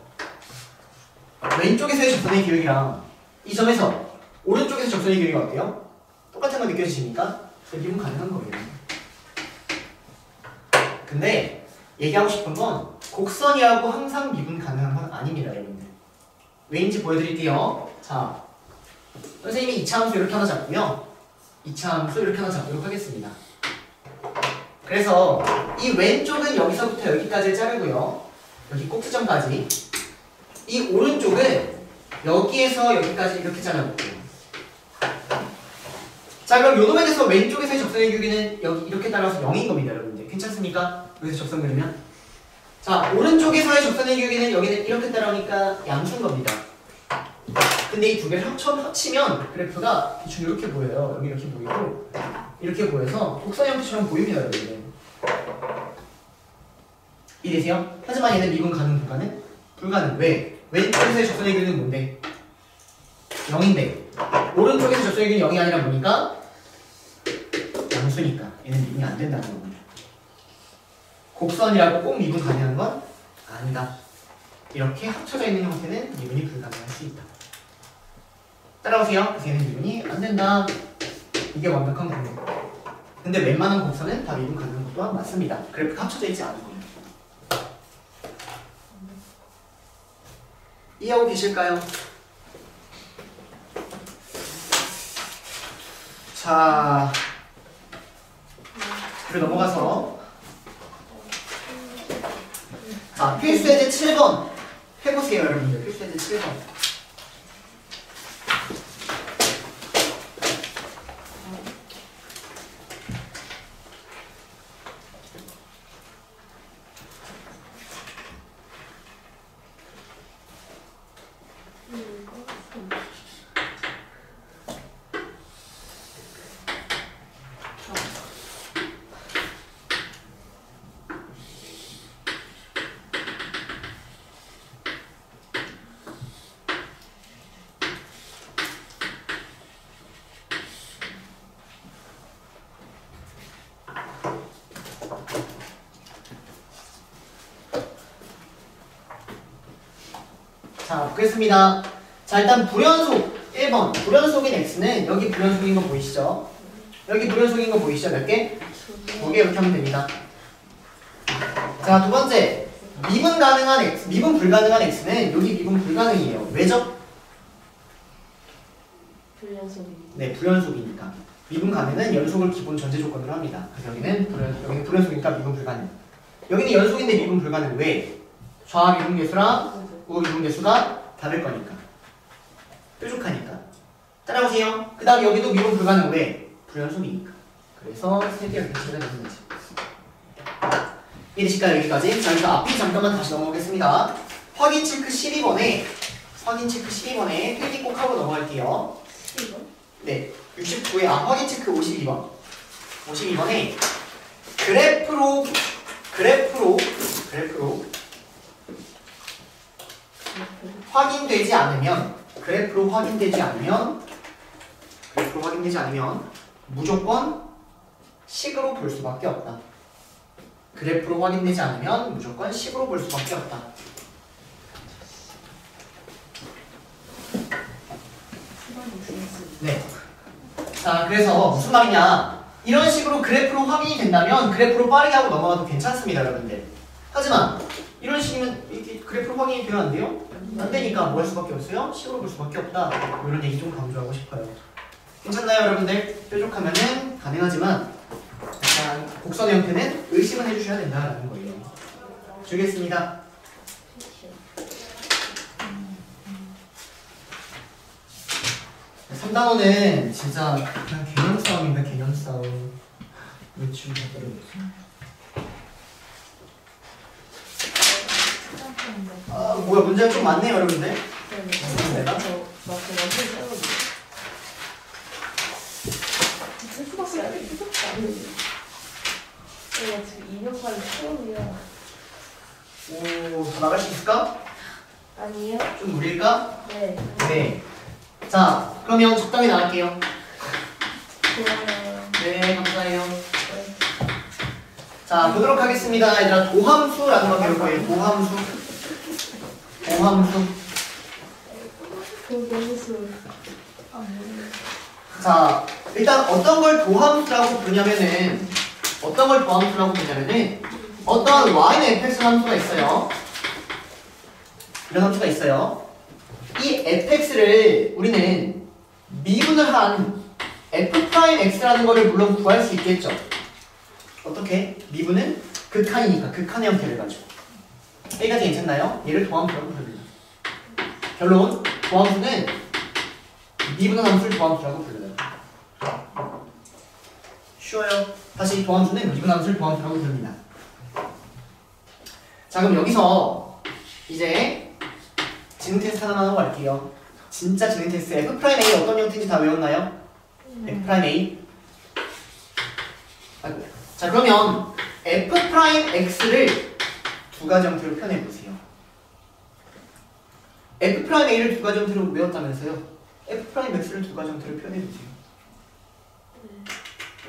왼쪽에서의 접선의 기울기랑 이 점에서 오른쪽에서 접선의 기울기가 어때요? 똑같은 거 느껴지십니까? 미분 가능한 거예요. 근데 얘기하고 싶은 건 곡선이라고 항상 미분 가능한 건 아닙니다, 여러분들. 왜인지 보여드릴게요. 자, 선생님이 2차 함수 이렇게 하나 잡고요. 2차 함수 이렇게 하나 잡도록 하겠습니다. 그래서 이 왼쪽은 여기서부터 여기까지 자르고요. 여기 꼭지점까지. 이 오른쪽은 여기에서 여기까지 이렇게 잘라볼게요. 자, 그럼 요 도면에서 왼쪽에서의 접선의 기울기는 여기 이렇게 따라서 0인 겁니다, 여러분들. 괜찮습니까? 여기서 접선 그리면. 자, 오른쪽에서의 접선의 기울기는 여기는 이렇게 따라오니까 양수인 겁니다. 근데 이 두 개를 처음 합치면 그래프가 대충 이렇게 보여요. 여기 이렇게 보이고 이렇게 보여서 곡선 형태처럼 보입니다, 여러분들. 이해되세요? 하지만 얘는 미분 가능 불가능? 불가능. 왜? 왼쪽에서의 접선의 기울기는 뭔데? 0인데 오른쪽에서 접선의 기울기는 0이 아니라 뭐니까? 양수니까 얘는 미분이 안 된다는 겁니다. 곡선이라고 꼭 미분 가능한 건 아니다. 이렇게 합쳐져 있는 형태는 미분이 불가능할 수 있다. 따라오세요. 그래서 얘는 미분이 안 된다. 이게 완벽한 구조. 근데 웬만한 곡선은 다 미분 가능한 것 또한 맞습니다. 그래프가 합쳐져 있지 않은 거예요. 이해하고 계실까요? 자, 그리고 넘어가서 자, 필수예제 7번 해보세요, 여러분들. 필수예제 7번. 자, 보겠습니다. 자, 일단 불연속 1번. 불연속인 x는 여기 불연속인 거 보이시죠? 여기 불연속인 거 보이시죠? 몇 개? 2개 이렇게 하면 됩니다. 자, 두 번째. 미분 가능한 x, 미분 불가능한 x는 여기 미분 불가능이에요. 왜죠? 불연속입니다. 네, 불연속이니까. 미분 가능은 연속을 기본 전제 조건으로 합니다. 그래서 여기는 불연속이니까 미분 불가능. 여기는 연속인데 미분 불가능. 왜? 좌 미분 계수랑 우 미분 계수가 다를 거니까. 뾰족하니까. 따라오세요. 그 다음 여기도 미분 불가능. 왜? 불연속이니까. 그래서 세 개가 대체가 되는 거지. 이해되실까요? 여기까지? 자, 그래서 앞에 잠깐만 다시 넘어가겠습니다. 확인 체크 12번에 필기 꼭 하고 넘어갈게요. 12번? 네, 69에 확인 체크 52번. 52번에 그래프로 확인되지 않으면 무조건 식으로 볼 수밖에 없다. 그래프로 확인되지 않으면 무조건 식으로 볼 수밖에 없다. 네. 자, 그래서 무슨 말이냐? 이런 식으로 그래프로 확인이 된다면 그래프로 빠르게 하고 넘어가도 괜찮습니다, 여러분들. 하지만 이런 식이면 이렇게 그래프로 확인이 돼요, 안 돼요? 안 되니까 뭐 할 수밖에 없어요? 식으로 볼 수밖에 없다. 뭐 이런 얘기 좀 강조하고 싶어요. 괜찮나요, 여러분들? 뾰족하면은 가능하지만 약간 곡선의 형태는 의심은 해주셔야 된다라는 거예요. 주겠습니다. 삼 3단원은 진짜 그냥 개념 싸움입니다. 개념 싸움. 외출 다 떨어졌어. 뭐야, 문제가 좀 많네요, 여러분들. 내가? 저 완전 싸우거든요. 내가 지금 2년간이 처음이야. 오, 더 나갈 수 있을까? 아니요? 좀 무릴까? 네. 네. 자, 그러면 적당히 나갈게요. 좋아요. 네, 감사해요. 네. 자, 보도록 하겠습니다. 얘들아, 도함수라는 거 배울 거예요. 도함수. 도함수. 자, 일단 어떤 걸 도함수라고 부르냐면은 어떠한 y는 fx 함수가 있어요. 이런 함수가 있어요. 이 fx를 우리는 미분을 한 f'x라는 거를 물론 구할 수 있겠죠. 어떻게? 미분은 극한이니까 극한의 형태를 가지고. 여기까지 괜찮나요? 얘를 도함수라고 부릅니다. 결론, 도함수는 미분한 함수를 도함수라고 부르는. 쉬워요. 다시 도함수는 미분한 함수를 도함수라고 부릅니다. 자, 그럼 여기서 이제 지능 테스트 하나만 하고 갈게요. 진짜 지능 테스트. F'A 어떤 형태인지 다 외웠나요? F'A. 자, 그러면 F'X를 두 가지 형태로 표현해 보세요. F'A를 두 가지 형태로 외웠다면서요? F'X를 두 가지 형태로 표현해 보세요.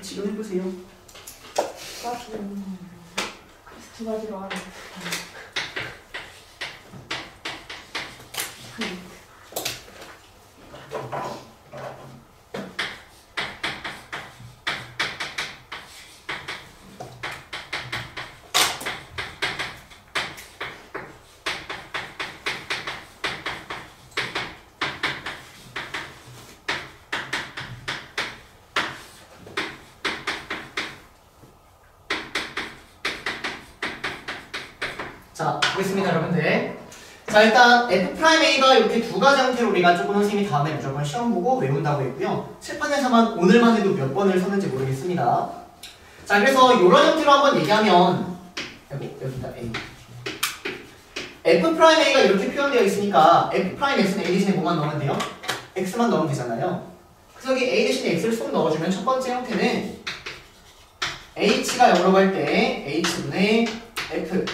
지금 해보세요. 두 가지로 하는. 자, 보겠습니다, 여러분들. 자, 일단 F'A가 이렇게 두 가지 형태로 우리가 조금 선생님이 다음에 무조건 시험 보고 외운다고 했고요. 칠판에서만 오늘만 해도 몇 번을 썼는지 모르겠습니다. 자, 그래서 이런 형태로 한번 얘기하면 여기다 A. F'A가 이렇게 표현되어 있으니까 F'X는 A 대신에 뭐만 넣으면 돼요? X만 넣으면 되잖아요. 그래서 여기 A 대신에 X를 쏙 넣어주면 첫 번째 형태는 H가 0으로 갈 때 H분의 F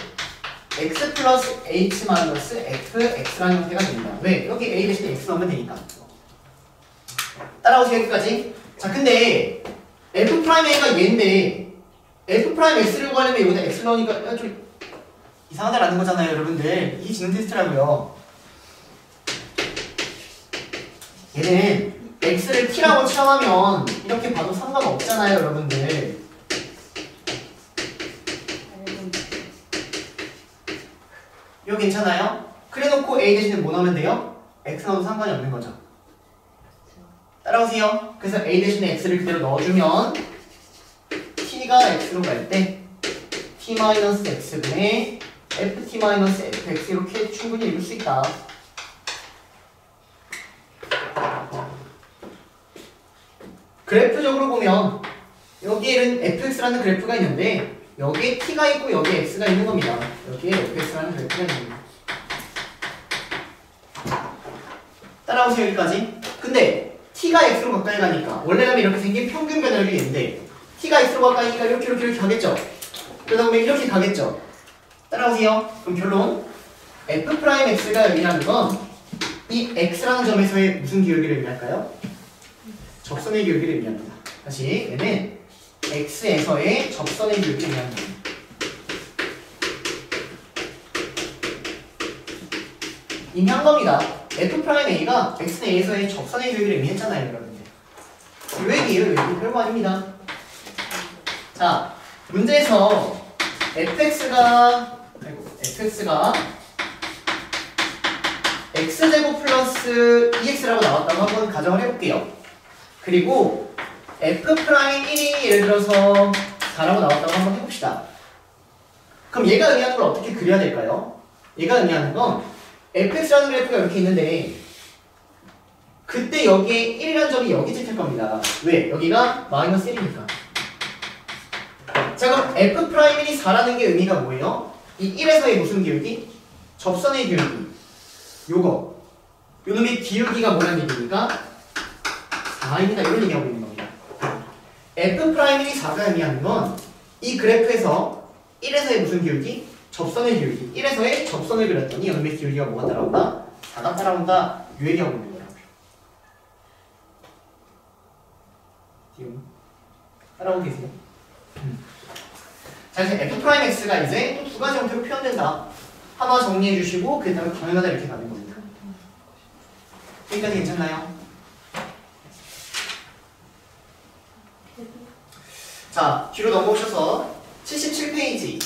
x 플러스 h 마이너스 fx라는 형태가 됩니다. 왜? 여기 a 대신에 x 넣으면 되니까. 따라오세요, 여기까지. 자, 근데 f'a가 얘인데 f'x를 구하려면 여기다 x 넣으니까 좀 이상하다라는 거잖아요, 여러분들. 이 지능 테스트라고요. 얘는 x를 t라고 취함하면 이렇게 봐도 상관없잖아요, 여러분들. 이거 괜찮아요? 그래놓고 a 대신에 뭐 넣으면 돼요? x 넣어도 상관이 없는 거죠. 따라오세요. 그래서 a 대신에 x를 그대로 넣어주면 t가 x로 갈 때 t-x분의 ft-fx 이렇게 충분히 읽을 수 있다. 그래프적으로 보면 여기에는 fx라는 그래프가 있는데 여기에 t가 있고 여기에 x가 있는 겁니다. 여기에 fx라는 그래프가 있는 겁니다. 따라오세요, 여기까지. 근데 t가 x로 가까이 가니까 원래라면 이렇게 생긴 평균 변화율인데 t가 x로 가까이 가니까 이렇게 가겠죠. 그러다 보면 이렇게 가겠죠. 따라오세요. 그럼 결론 f'x가 의미하는 건 이 x라는 점에서의 무슨 기울기를 의미할까요? 접선의 기울기를 의미합니다. 다시 얘는 x에서의 접선의 기울기를 의미합니다. 의미한 겁니다. f'a가 x는 a에서의 접선의 기울기를 의미했잖아요, 여러분들. 이 얘기예요. 별거 아닙니다. 자, 문제에서 fx가 x제곱 플러스 2x라고 나왔다고 한번 가정을 해볼게요. 그리고 f'1이 예를 들어서 4라고 나왔다고 한번 해봅시다. 그럼 얘가 의미하는 걸 어떻게 그려야 될까요? 얘가 의미하는 건 fx라는 그래프가 이렇게 있는데 그때 여기에 1이라는 점이 여기 찍힐 겁니다. 왜? 여기가 마이너스 1이니까. 자, 그럼 f'1이 4라는 게 의미가 뭐예요? 이 1에서의 무슨 기울기? 접선의 기울기. 요거. 요놈의 기울기가 뭐라는 얘기입니까? 4입니다. 이런 얘기하고 있는 겁니다. f'이 4가 의미하는 건 이 그래프에서 1에서의 무슨 기울기? 접선의 기울기. 1에서의 접선을 그렸더니 요놈의 기울기가 뭐가 따라온다? 4가 따라온다. 요 얘기하고 있는 거라고요. 따라오고 계세요? 자, 이제 f'x가 이제 두 가지 형태로 표현된다. 하나 정리해 주시고 그 다음에 방향마다 이렇게 가는 겁니다. 여기까지 괜찮나요? 자, 뒤로 넘어오셔서 77페이지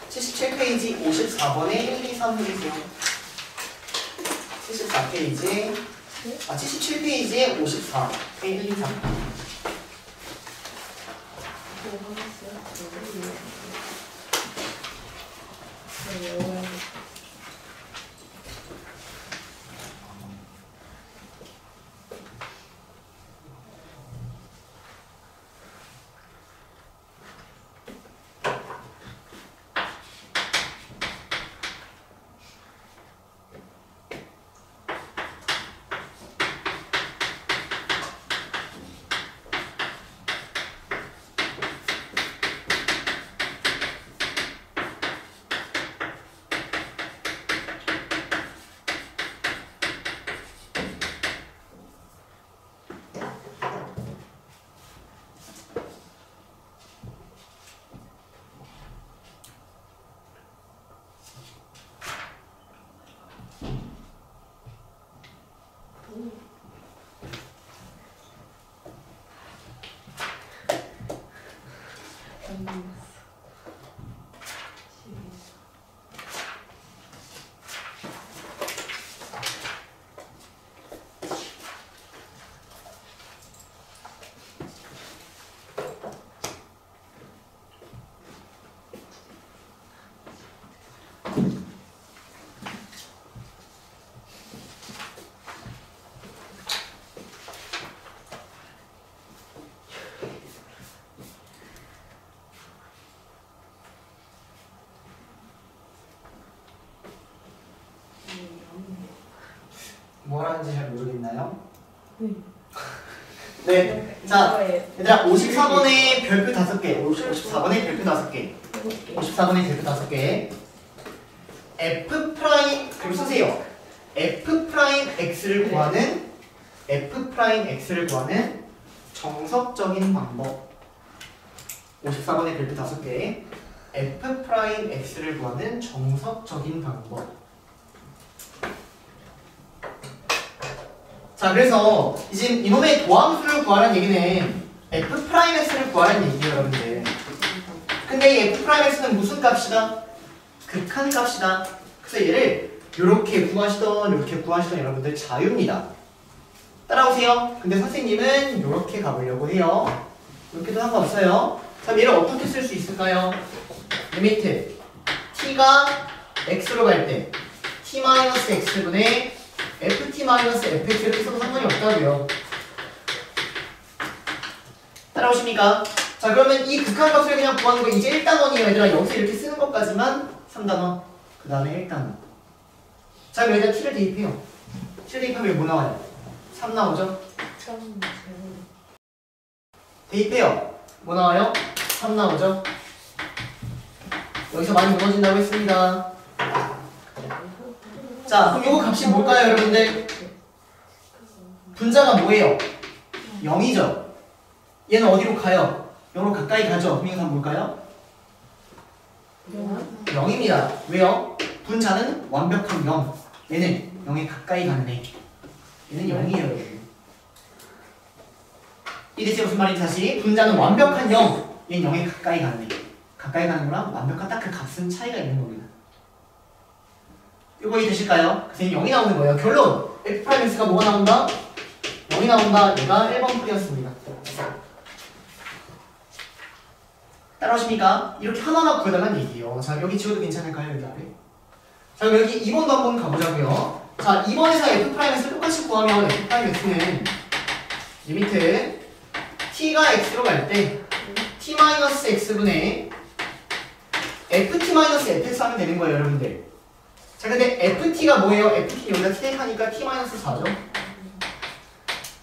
54번에 1, 2, 3 해주세요. 74페이지에 77페이지에 54에 1, 2, 3. 뭐라는지 잘 모르겠나요? 네. 자, 얘들아 54번에 별표 5개. 54번에 별표 5개. 54번에 별표 5개. f 프라임 그리고 쓰세요. f 프라임 x를 구하는 정석적인 방법. 54번에 별표 5개. f 프라임 x를 구하는 정석적인 방법. 자, 그래서 이제 이놈의 도함수를 구하라는 얘기는 f'x를 구하라는 얘기예요, 여러분들. 근데 이 f'x는 무슨 값이다? 극한 값이다. 그래서 얘를 이렇게 구하시던 이렇게 구하시던 여러분들 자유입니다. 따라오세요. 근데 선생님은 이렇게 가보려고 해요. 이렇게도 상관없어요. 그럼 얘를 어떻게 쓸 수 있을까요? 리미트 t가 x로 갈 때 t-x분의 ft-fx 이렇게 써도 상관이 없다고요. 따라오십니까? 자, 그러면 이 극한값을 그냥 구하는 거 이제 1단원이에요. 얘들아, 여기서 이렇게 쓰는 것까지만 3단원, 그 다음에 1단원. 자, 그럼 여기다 t를 대입해요. t를 대입하면 뭐 나와요? 3 나오죠? 대입해요. 뭐 나와요? 3 나오죠? 여기서 많이 무너진다고 했습니다. 자, 그럼 요거 값이 뭘까요, 여러분들? 분자가 뭐예요? 0이죠? 얘는 어디로 가요? 0으로 가까이 가죠? 그럼 이건 뭘까요? 0입니다. 왜요? 분자는 완벽한 0. 얘는 0에 가까이 가네. 얘는 0이에요, 여러분. 이 대체 무슨 말인지 다시. 분자는 완벽한 0. 얘는 0에 가까이 가네. 가까이 가는 거랑 완벽한 딱 그 값은 차이가 있는 겁니다. 이거 이해되실까요? 그래서 0이 나오는 거예요. 결론! f'x가 뭐가 나온다? 0이 나온다. 얘가 1번 풀이었습니다. 따라오십니까? 이렇게 하나하나 구해달라는 얘기예요. 자, 여기 지워도 괜찮을까요? 여기 아래. 자, 그럼 여기 2번도 한번 가보자고요. 자, 2번에서 f'x를 똑같이 구하면 f'x는 리미트 t가 x로 갈 때 t-x분의 ft-fx 하면 되는 거예요, 여러분들. 자, 근데 ft가 뭐예요? ft 여기다 t 대입하니까 t-4죠.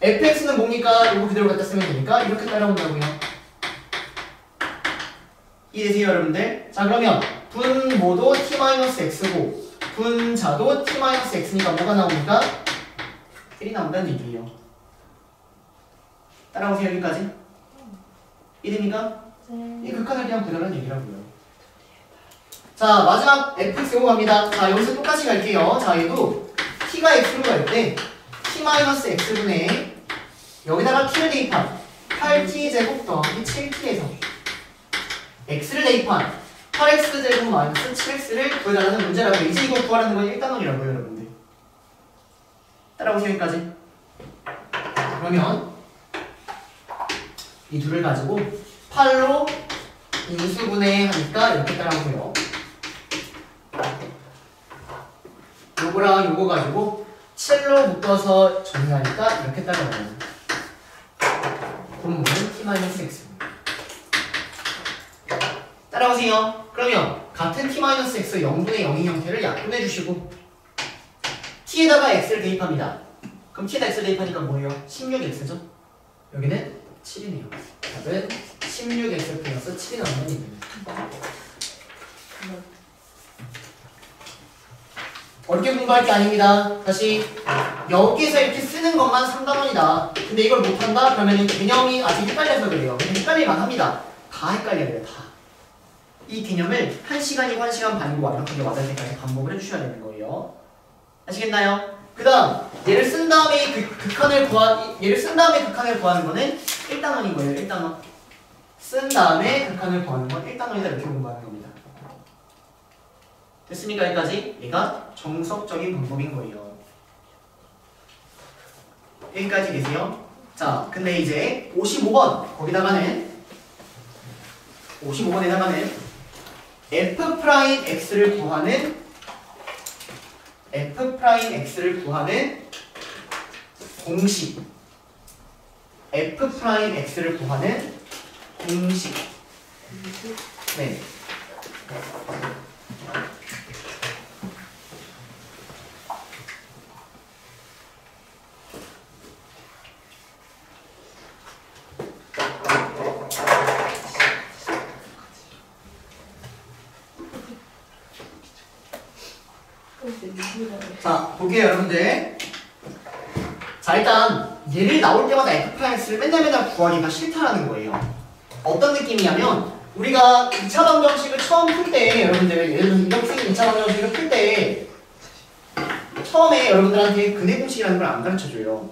fx는 뭡니까? 이거 그대로 갖다 쓰면 되니까 이렇게 따라온다고요. 이해되세요, 여러분들? 자, 그러면 분모도 t-x고 분자도 t-x니까 뭐가 나옵니까? 1이 나온다는 얘기예요. 따라오세요, 여기까지. 이해됩니까? 이 극한을 그냥 구하라는 얘기라고요. 자, 마지막 fx 요거 갑니다. 자, 여기서 똑같이 갈게요. 자, 얘도 t가 x로 갈 때 t-x분의 여기다가 t를 대입한 8t제곱 더하기 7t에서 x를 대입한 8x제곱 마이너스 7x를 구해달라는 문제라고요. 이제 이거 구하라는 건 1단원이라고요, 여러분들. 따라오세요, 여기까지. 그러면 이 둘을 가지고 8로 인수분해 하니까 이렇게 따라오세요. 요거랑 요거 가지고 7로 묶어서 정리하니까 이렇게 따라오네요. 분모는 t-x. 따라오세요. 그러면 같은 t-x 0분의 0인 형태를 약분해 주시고 t에다가 x를 대입합니다. 그럼 t에다 x를 대입하니까 뭐예요? 16x죠? 여기는 7이네요. 답은 16x 플러스 7이 나오는 얘기입니다. 어렵게 공부할 게 아닙니다. 다시 여기서 이렇게 쓰는 것만 3단원이다. 근데 이걸 못한다? 그러면 개념이 아직 헷갈려서 그래요. 헷갈릴만 합니다. 다 헷갈려야 돼요. 다. 이 개념을 1시간이고 1시간 반이고 완벽하게 와닿을 때까지 반복을 해주셔야 되는 거예요. 아시겠나요? 그 다음 얘를 쓴 다음에 극한을 구하는 거는 1단원인 거예요. 1단원. 쓴 다음에 극한을 구하는 건 1단원이다. 이렇게 공부하는 겁니다. 됐습니까? 여기까지? 얘가 정석적인 방법인 거예요. 여기까지 계세요? 자, 근데 이제 55번 거기다가는 55번에다가는 f'x를 구하는 공식 f'x를 구하는 공식 네. 자, 볼게요, 여러분들. 자, 일단 얘를 나올 때마다 f'x를 맨날 구하기가 싫다라는 거예요. 어떤 느낌이냐면 우리가 2차 방정식을 처음 풀 때 여러분들 예를 들어서 이렇게 2차 방정식을 풀 때 처음에 여러분들한테 근해 공식이라는 걸 안 가르쳐줘요.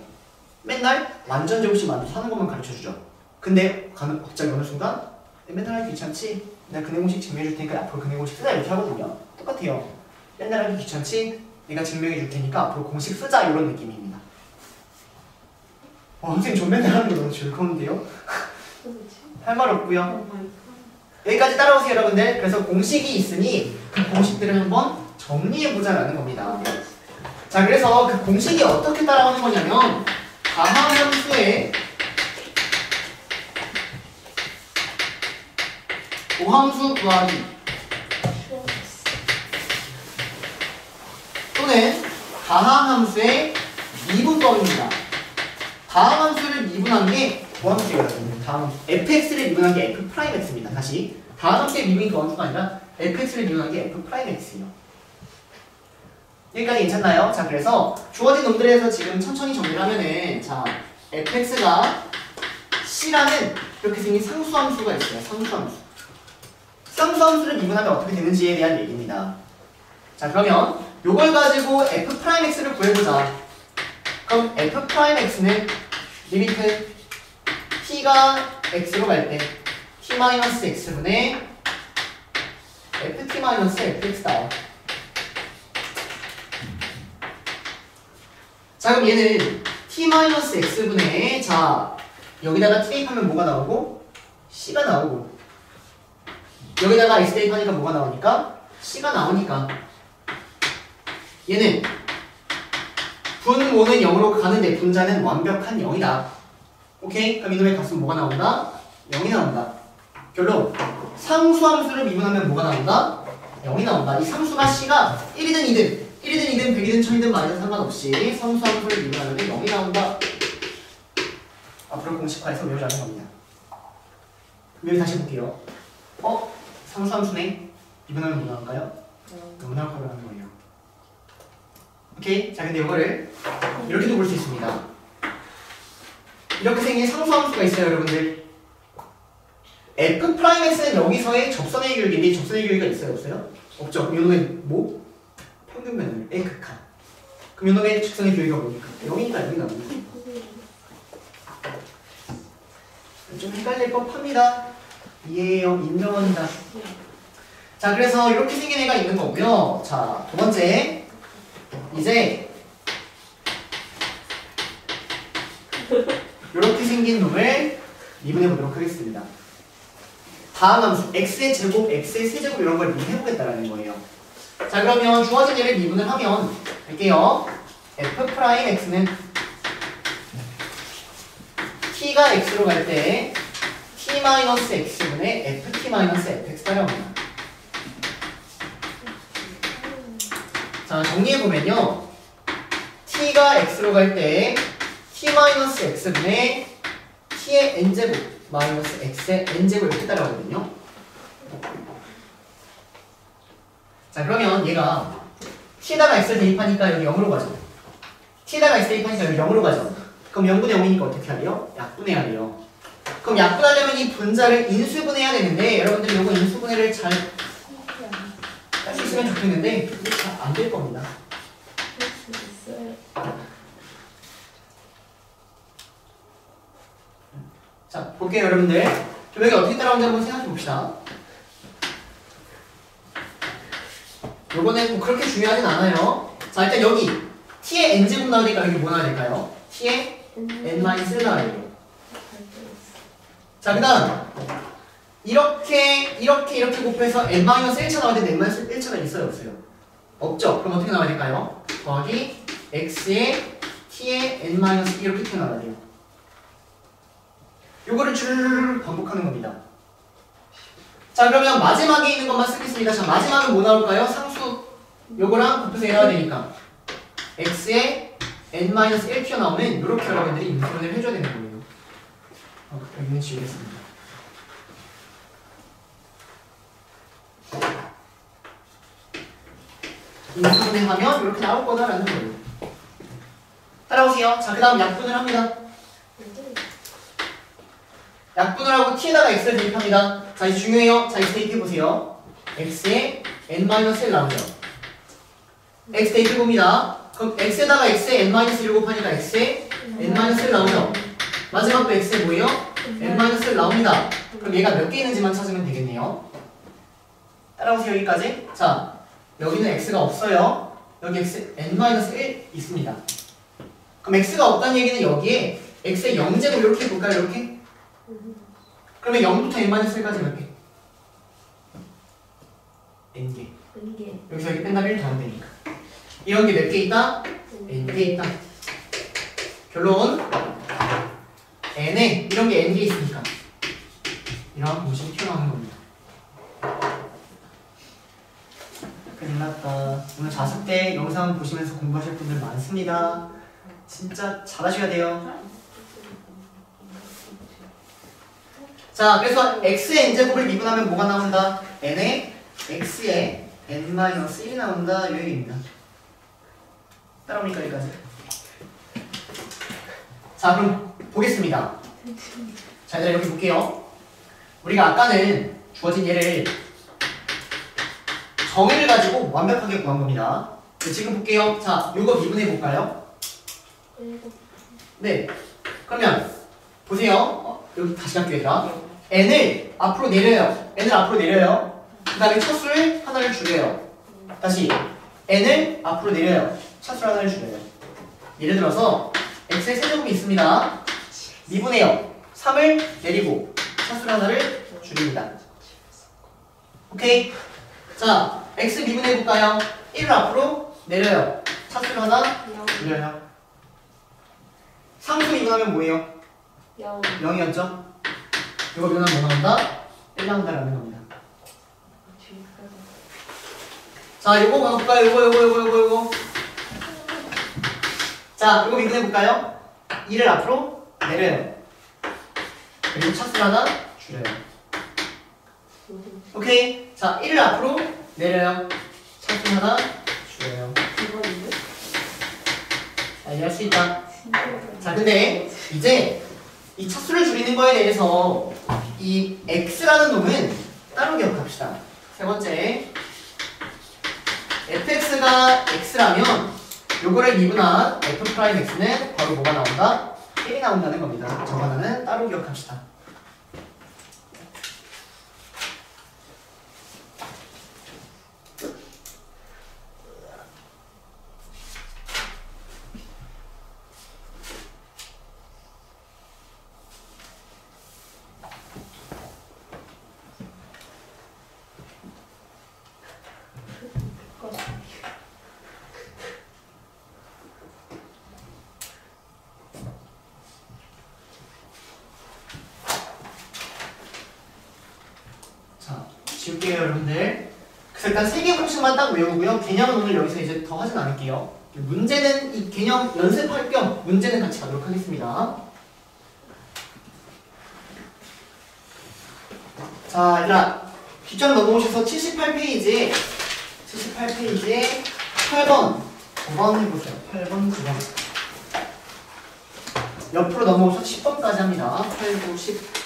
맨날 완전 제곱식 만들어서 하는 것만 가르쳐주죠. 근데 갑자기 어느 순간 맨날 하기 귀찮지? 내가 근해 공식 증명해 줄 테니까 앞으로 근해 공식 쓰자 이렇게 하거든요. 똑같아요. 맨날 하기 귀찮지? 내가 증명해 줄 테니까 앞으로 공식 쓰자 이런 느낌입니다. 선생님 전 맨날 하는 거 너무 즐거운데요? 할 말 없고요. 여기까지 따라오세요 여러분들. 그래서 공식이 있으니 그 공식들을 한번 정리해보자라는 겁니다. 자, 그래서 그 공식이 어떻게 따라오는 거냐면 가함함수의 고함수 구하기 또는 가함함수의 미분법입니다. 가함함수를 미분한 게 고함수예요. 가함함수 fx를 미분한 게 f'x입니다. 다시 가함함수의 미분이 고함수가 아니라 fx를 미분한 게 f'x예요. 여기까지 괜찮나요? 자, 그래서 주어진 놈들에서 지금 천천히 정리를 하면은 자, fx가 c라는 이렇게 생긴 상수함수가 있어요. 상수함수. 상수함수를 미분하면 어떻게 되는지에 대한 얘기입니다. 자, 그러면 요걸 가지고 f'x를 구해보자. 그럼 f'x는 리미트 t가 x로 갈 때 t-x분의 ft-fx 나와. 자, 그럼 얘는 t-x분의 자 여기다가 t 대입하면 뭐가 나오고? c가 나오고 여기다가 x 대입하니까 뭐가 나오니까? c가 나오니까 얘는 분모는 0으로 가는데 분자는 완벽한 0이다. 오케이? 그럼 이놈의 값은 뭐가 나온다? 0이 나온다. 결론 상수함수를 미분하면 뭐가 나온다? 0이 나온다. 이 상수가 c가 1이든 2든 1이든 100이든 1000이든 말이든 상관없이 상수함수를 미분하면 0이 나온다. 앞으로 공식화해서 외우자는 겁니다. 여기 다시 볼게요. 상수함수네? 미분하면 뭐 나올까요? 0 나올 거라는 거예요. 오케이? 자, 근데 이거를 이렇게도 볼 수 있습니다. 이렇게 생긴 상수함수가 있어요, 여러분들. f'x는 여기서의 접선의 교육인데 접선의 교육이 있어요, 없어요? 없죠. 그럼 이놈의 뭐? 평균면을 극한. 그럼 이놈의 직선의 교육이 뭡니까? 0이니까 여기 나옵니다. 좀 헷갈릴 법합니다. 이해해요. 인정한다. 자, 그래서 이렇게 생긴 애가 있는 거고요. 자, 두 번째. 이제 이렇게 생긴 놈을 미분해 보도록 하겠습니다. 다음 함수 x의 제곱, x의 세제곱 이런 걸 미분해 보겠다라는 거예요. 자, 그러면 주어진 얘를 미분을 하면 할게요. f'x는 t가 x로 갈 때 t-x분의 ft-fx 따라옵니다. 자, 정리해보면요. t가 x로 갈 때 t-x분의 t의 n제곱 마이너스 x의 n제곱 이렇게 따라오거든요. 자, 그러면 얘가 t에다가 x를 대입하니까 여기 0으로 가죠. t에다가 x 대입하니까 여기 0으로 가죠. 그럼 0분의 0이니까 어떻게 하래요? 약분해야 돼요. 그럼 약분하려면 이 분자를 인수분해야 되는데 여러분들 요거 인수분해를 잘 할 수 있으면 좋겠는데 이게 잘 안 될 겁니다. 자, 볼게요 여러분들. 좀 여기 어떻게 따라오는지 한번 생각해 봅시다. 요거는 뭐 그렇게 중요하진 않아요. 자, 일단 여기 t의 n제곱 나오니까 여기 뭐 나와야 될까요? t의 n-1 나와야 돼요. 자, 그 다음 이렇게 곱해서 n-1차 나올 때 n-1차가 있어요, 없어요? 없죠? 그럼 어떻게 나와야 될까요? 더하기 x의 t의 n-1 이렇게 튀어나와야 돼요. 요거를 줄 반복하는 겁니다. 자, 그러면 마지막에 있는 것만 쓰겠습니다. 자, 마지막은 뭐 나올까요? 상수 요거랑 곱해서 해야 되니까 x의 n-1 튀어나오면 요렇게 여러분들이 인수분해를 해줘야 되는 거예요. 여기는 지우겠습니다. 인수분해하면 이렇게 나올 거다라는 거예요. 따라오세요. 자, 그 다음 약분을 합니다. 약분을 하고 t에다가 x를 대입합니다. 자, 이제 중요해요. 자, x 대입해보세요. x에 n-1 나오죠. x 대입해봅니다. 그럼 x에다가 x에 n-1 곱하니까 x에 n-1 나오죠? 마지막도 x에 뭐예요? n-1 나옵니다. 그럼 얘가 몇 개 있는지만 찾으면 되겠네요. 따라오세요 여기까지. 자, 여기는 x가 없어요. 여기 x n-1 있습니다. 그럼 x가 없다는 얘기는 여기에 x의 0제곱 이렇게 해볼까요? 이렇게? 그러면 0부터 n-1까지 몇 개? n개. 여기서 여기 뺀다면 1 더하면 되니까. 이런 게 몇 개 있다? n개 있다. 결론 n에 이런 게 n개 있으니까 이런 공식이 튀어나오는 겁니다. 큰일 났다. 오늘 자습 때 영상 보시면서 공부하실 분들 많습니다. 진짜 잘하셔야 돼요. 자, 그래서 x의 n제곱을 미분하면 뭐가 나온다? n에 x에 n-1이 나온다. 이 얘기입니다. 따라오니까 여기까지. 자, 그럼 보겠습니다. 자, 얘들아 여기 볼게요. 우리가 아까는 주어진 얘를 정의를 가지고 완벽하게 구한 겁니다. 지금 볼게요. 자, 요거 미분해 볼까요? 네. 그러면 보세요. 여기 다시 할게요, 얘들아. n을 앞으로 내려요. n을 앞으로 내려요. 그 다음에 첫수를 하나를 줄여요. 다시 n을 앞으로 내려요. 첫수를 하나를 줄여요. 예를 들어서 x의 세제곱이 있습니다. 미분해요. 3을 내리고 첫수를 하나를 줄입니다. 오케이? 자, x 미분해 볼까요? 1을 앞으로 내려요. 첫수를 하나 줄여요. 상수 미분하면 뭐예요? 0이었죠? 이거 미분하면 뭐 나온다? 1 나온다라는 겁니다. 자, 요거 볼까요? 요거. 자, 이거 미분해 볼까요? 2를 앞으로 내려요. 그리고 첫수를 하나 줄여요. 오케이. 자, 1을 앞으로 내려요. 첫수 하나 줄여요. 자, 이해할 수 있다. 자, 근데 이제 이 첫수를 줄이는 거에 대해서 이 x라는 놈은 따로 기억합시다. 세 번째, fx가 x라면 요거를 미분한 f'x는 바로 뭐가 나온다? 1이 나온다는 겁니다. 저거 하나는 따로 기억합시다. 지울게요, 여러분들. 그래서 일단 세 개 공식만 딱 외우고요. 개념은 오늘 여기서 이제 더 하진 않을게요. 문제는 이 개념 연습할 겸 문제는 같이 가도록 하겠습니다. 자, 얘들아, 뒷장 넘어오셔서 78페이지에 8번, 9번 해보세요. 8번, 9번. 옆으로 넘어오셔서 10번까지 합니다. 8, 9, 10.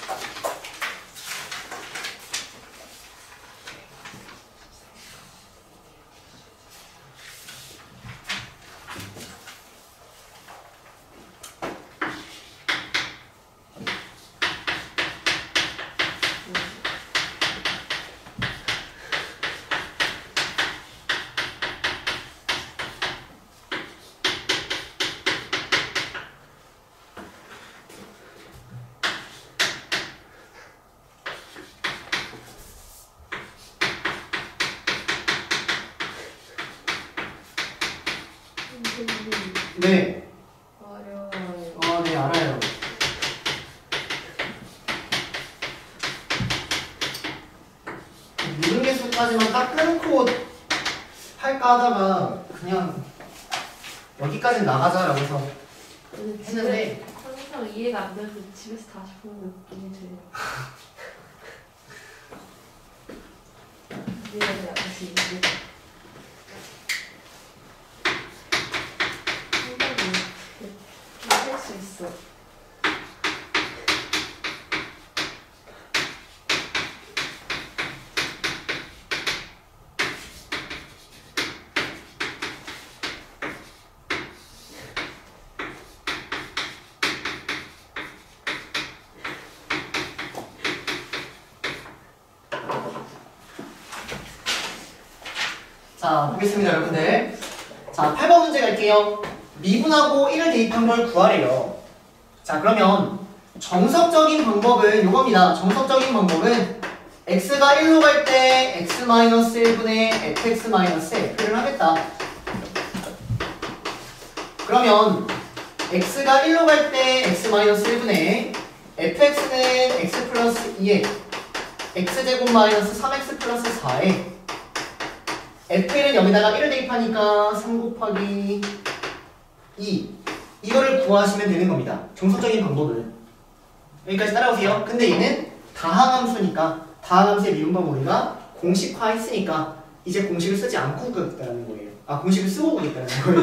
네. 어려워요. 네, 알아요. 무등계수까지만 딱 끊고 할까 하다가 그냥 여기까지 나가자라고 해서 했는데 항상 이해가 안 돼서 집에서 다시 보는 느낌이 들어요. 이해가 다시 이해. 할수 있어. 자, 보겠습니다, 여러분들. 자, 8번 문제 갈게요. 미분하고 1을 대입한 걸 구하래요. 자, 그러면 정석적인 방법은 이겁니다. 정석적인 방법은 x가 1로 갈 때 x-1분의 fx-f를 하겠다. 그러면 x가 1로 갈 때 x-1분의 fx는 x 플러스 2에 x제곱 마이너스 3x 플러스 4에 f는 여기다가 1을 대입하니까 3 곱하기 2 이거를 구하시면 되는 겁니다. 정석적인 방법은 여기까지 따라오세요. 근데 얘는 다항함수니까 다항함수의 미분법 우리가 공식화했으니까 이제 공식을 쓰지 않고 끄겠다는 거예요. 아, 공식을 쓰고 끄겠다는 거예요.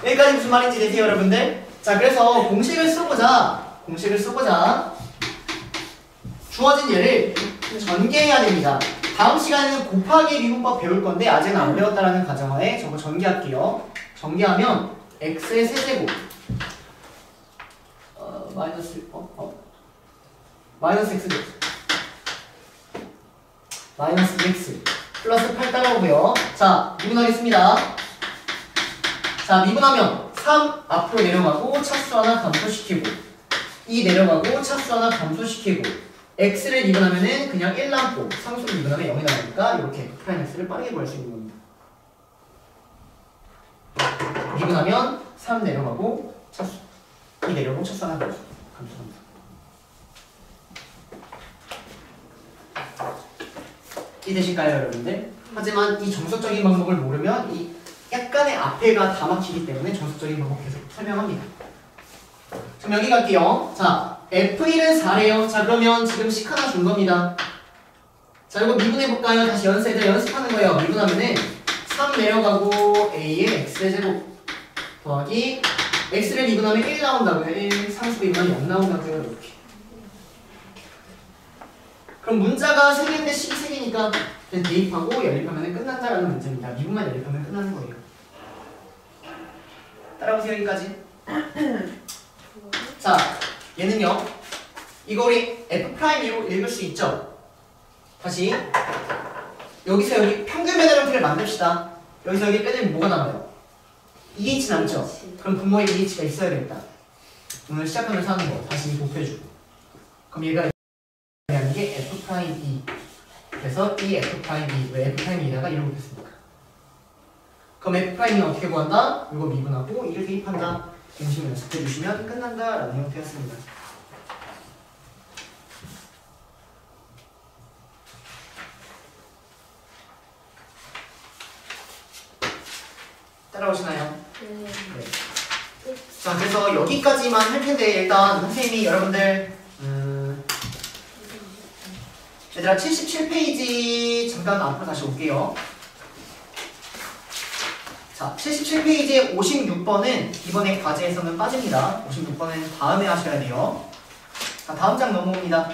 여기까지 무슨 말인지 되세요, 여러분들? 자, 그래서 공식을 쓰고자 주어진 예를 전개해야 됩니다. 다음 시간에는 곱하기 미분법 배울 건데 아직은 안 배웠다라는 가정하에 저거 전개할게요. 전개하면 x의 세제곱 마이너스 x 마이너스 2x 플러스 8 따라오고요. 자, 미분하겠습니다. 자, 미분하면 3 앞으로 내려가고 차수 하나 감소시키고 2 내려가고 차수 하나 감소시키고 x를 미분하면은 그냥 1 남고 상수를 미분하면 0이 나오니까 이렇게 프라임 x를 빠르게 구할 수 있는 겁니다. 미분하면 3 내려가고 차수 2 내려가고 차수 하나 감소합니다. 이해되실까요, 여러분들? 하지만 이 정석적인 방법을 모르면 이 약간의 앞에가 다 막히기 때문에 정석적인 방법 계속 설명합니다. 그럼 여기 갈게요. 자, F1은 4래요. 자, 그러면 지금 식 하나 준 겁니다. 자, 이거 미분해볼까요? 다시 연습하는 거예요. 미분하면은 3 내려가고 A의 X제곱 더하기 X를 미분하면 1 나온다고요. 1 상수 미분하면 0 나온다고요. 이렇게. 그럼 문자가 3개인데 식이 3개니까 대입하고 연립하면 끝난다라는 문제입니다. 미분만 연립하면 끝나는 거예요. 따라오세요, 여기까지. 자, 얘는요. 이거 우리 F'으로 읽을 수 있죠? 다시 여기서 여기 평균 배달형태를 만듭시다. 여기서 여기 빼내면 뭐가 남아요? 2H 남죠? 그럼 분모에 2H가 있어야겠다. 오늘 시작하면서 하는 거 다시 곱해주고. 그럼 얘가 하는 게 F'E. 그래서 이 F'E. 왜 F'E다가 이렇게 곱했습니까? 그럼 F'E는 어떻게 구한다? 이거 미분하고 2를 대입한다. 중심 연습해주시면 끝난다라는 형태였습니다. 따라오시나요? 네. 자, 그래서 여기까지만 할 텐데 일단 선생님이 여러분들 얘들아 77페이지 잠깐 앞으로 다시 올게요. 자, 77페이지에 56번은 이번에 과제에서는 빠집니다. 56번은 다음에 하셔야 돼요. 자, 다음 장 넘어옵니다.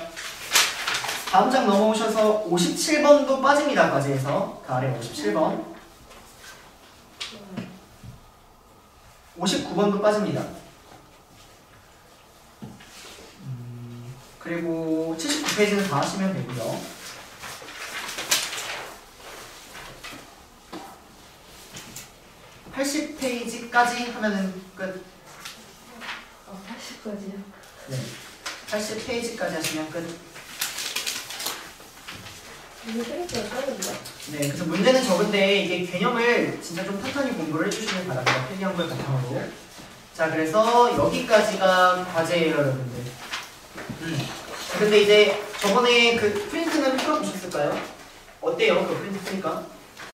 다음 장 넘어오셔서 57번도 빠집니다. 과제에서 그 아래 57번 59번도 빠집니다. 그리고 79페이지는 다 하시면 되고요. 80페이지까지 하면은 끝. 80까지요? 네. 80페이지까지 하시면 끝. 이게 생각보다 빠른데? 네, 그래서 문제는 적은데 이게 개념을 진짜 좀 탄탄히 공부를 해주시면 바랍니다. 필기한 걸 바탕으로. 자, 그래서 여기까지가 과제예요, 여러분들. 근데 이제 저번에 그 프린트는 풀어보셨을까요? 어때요? 그 프린트 쓰니까?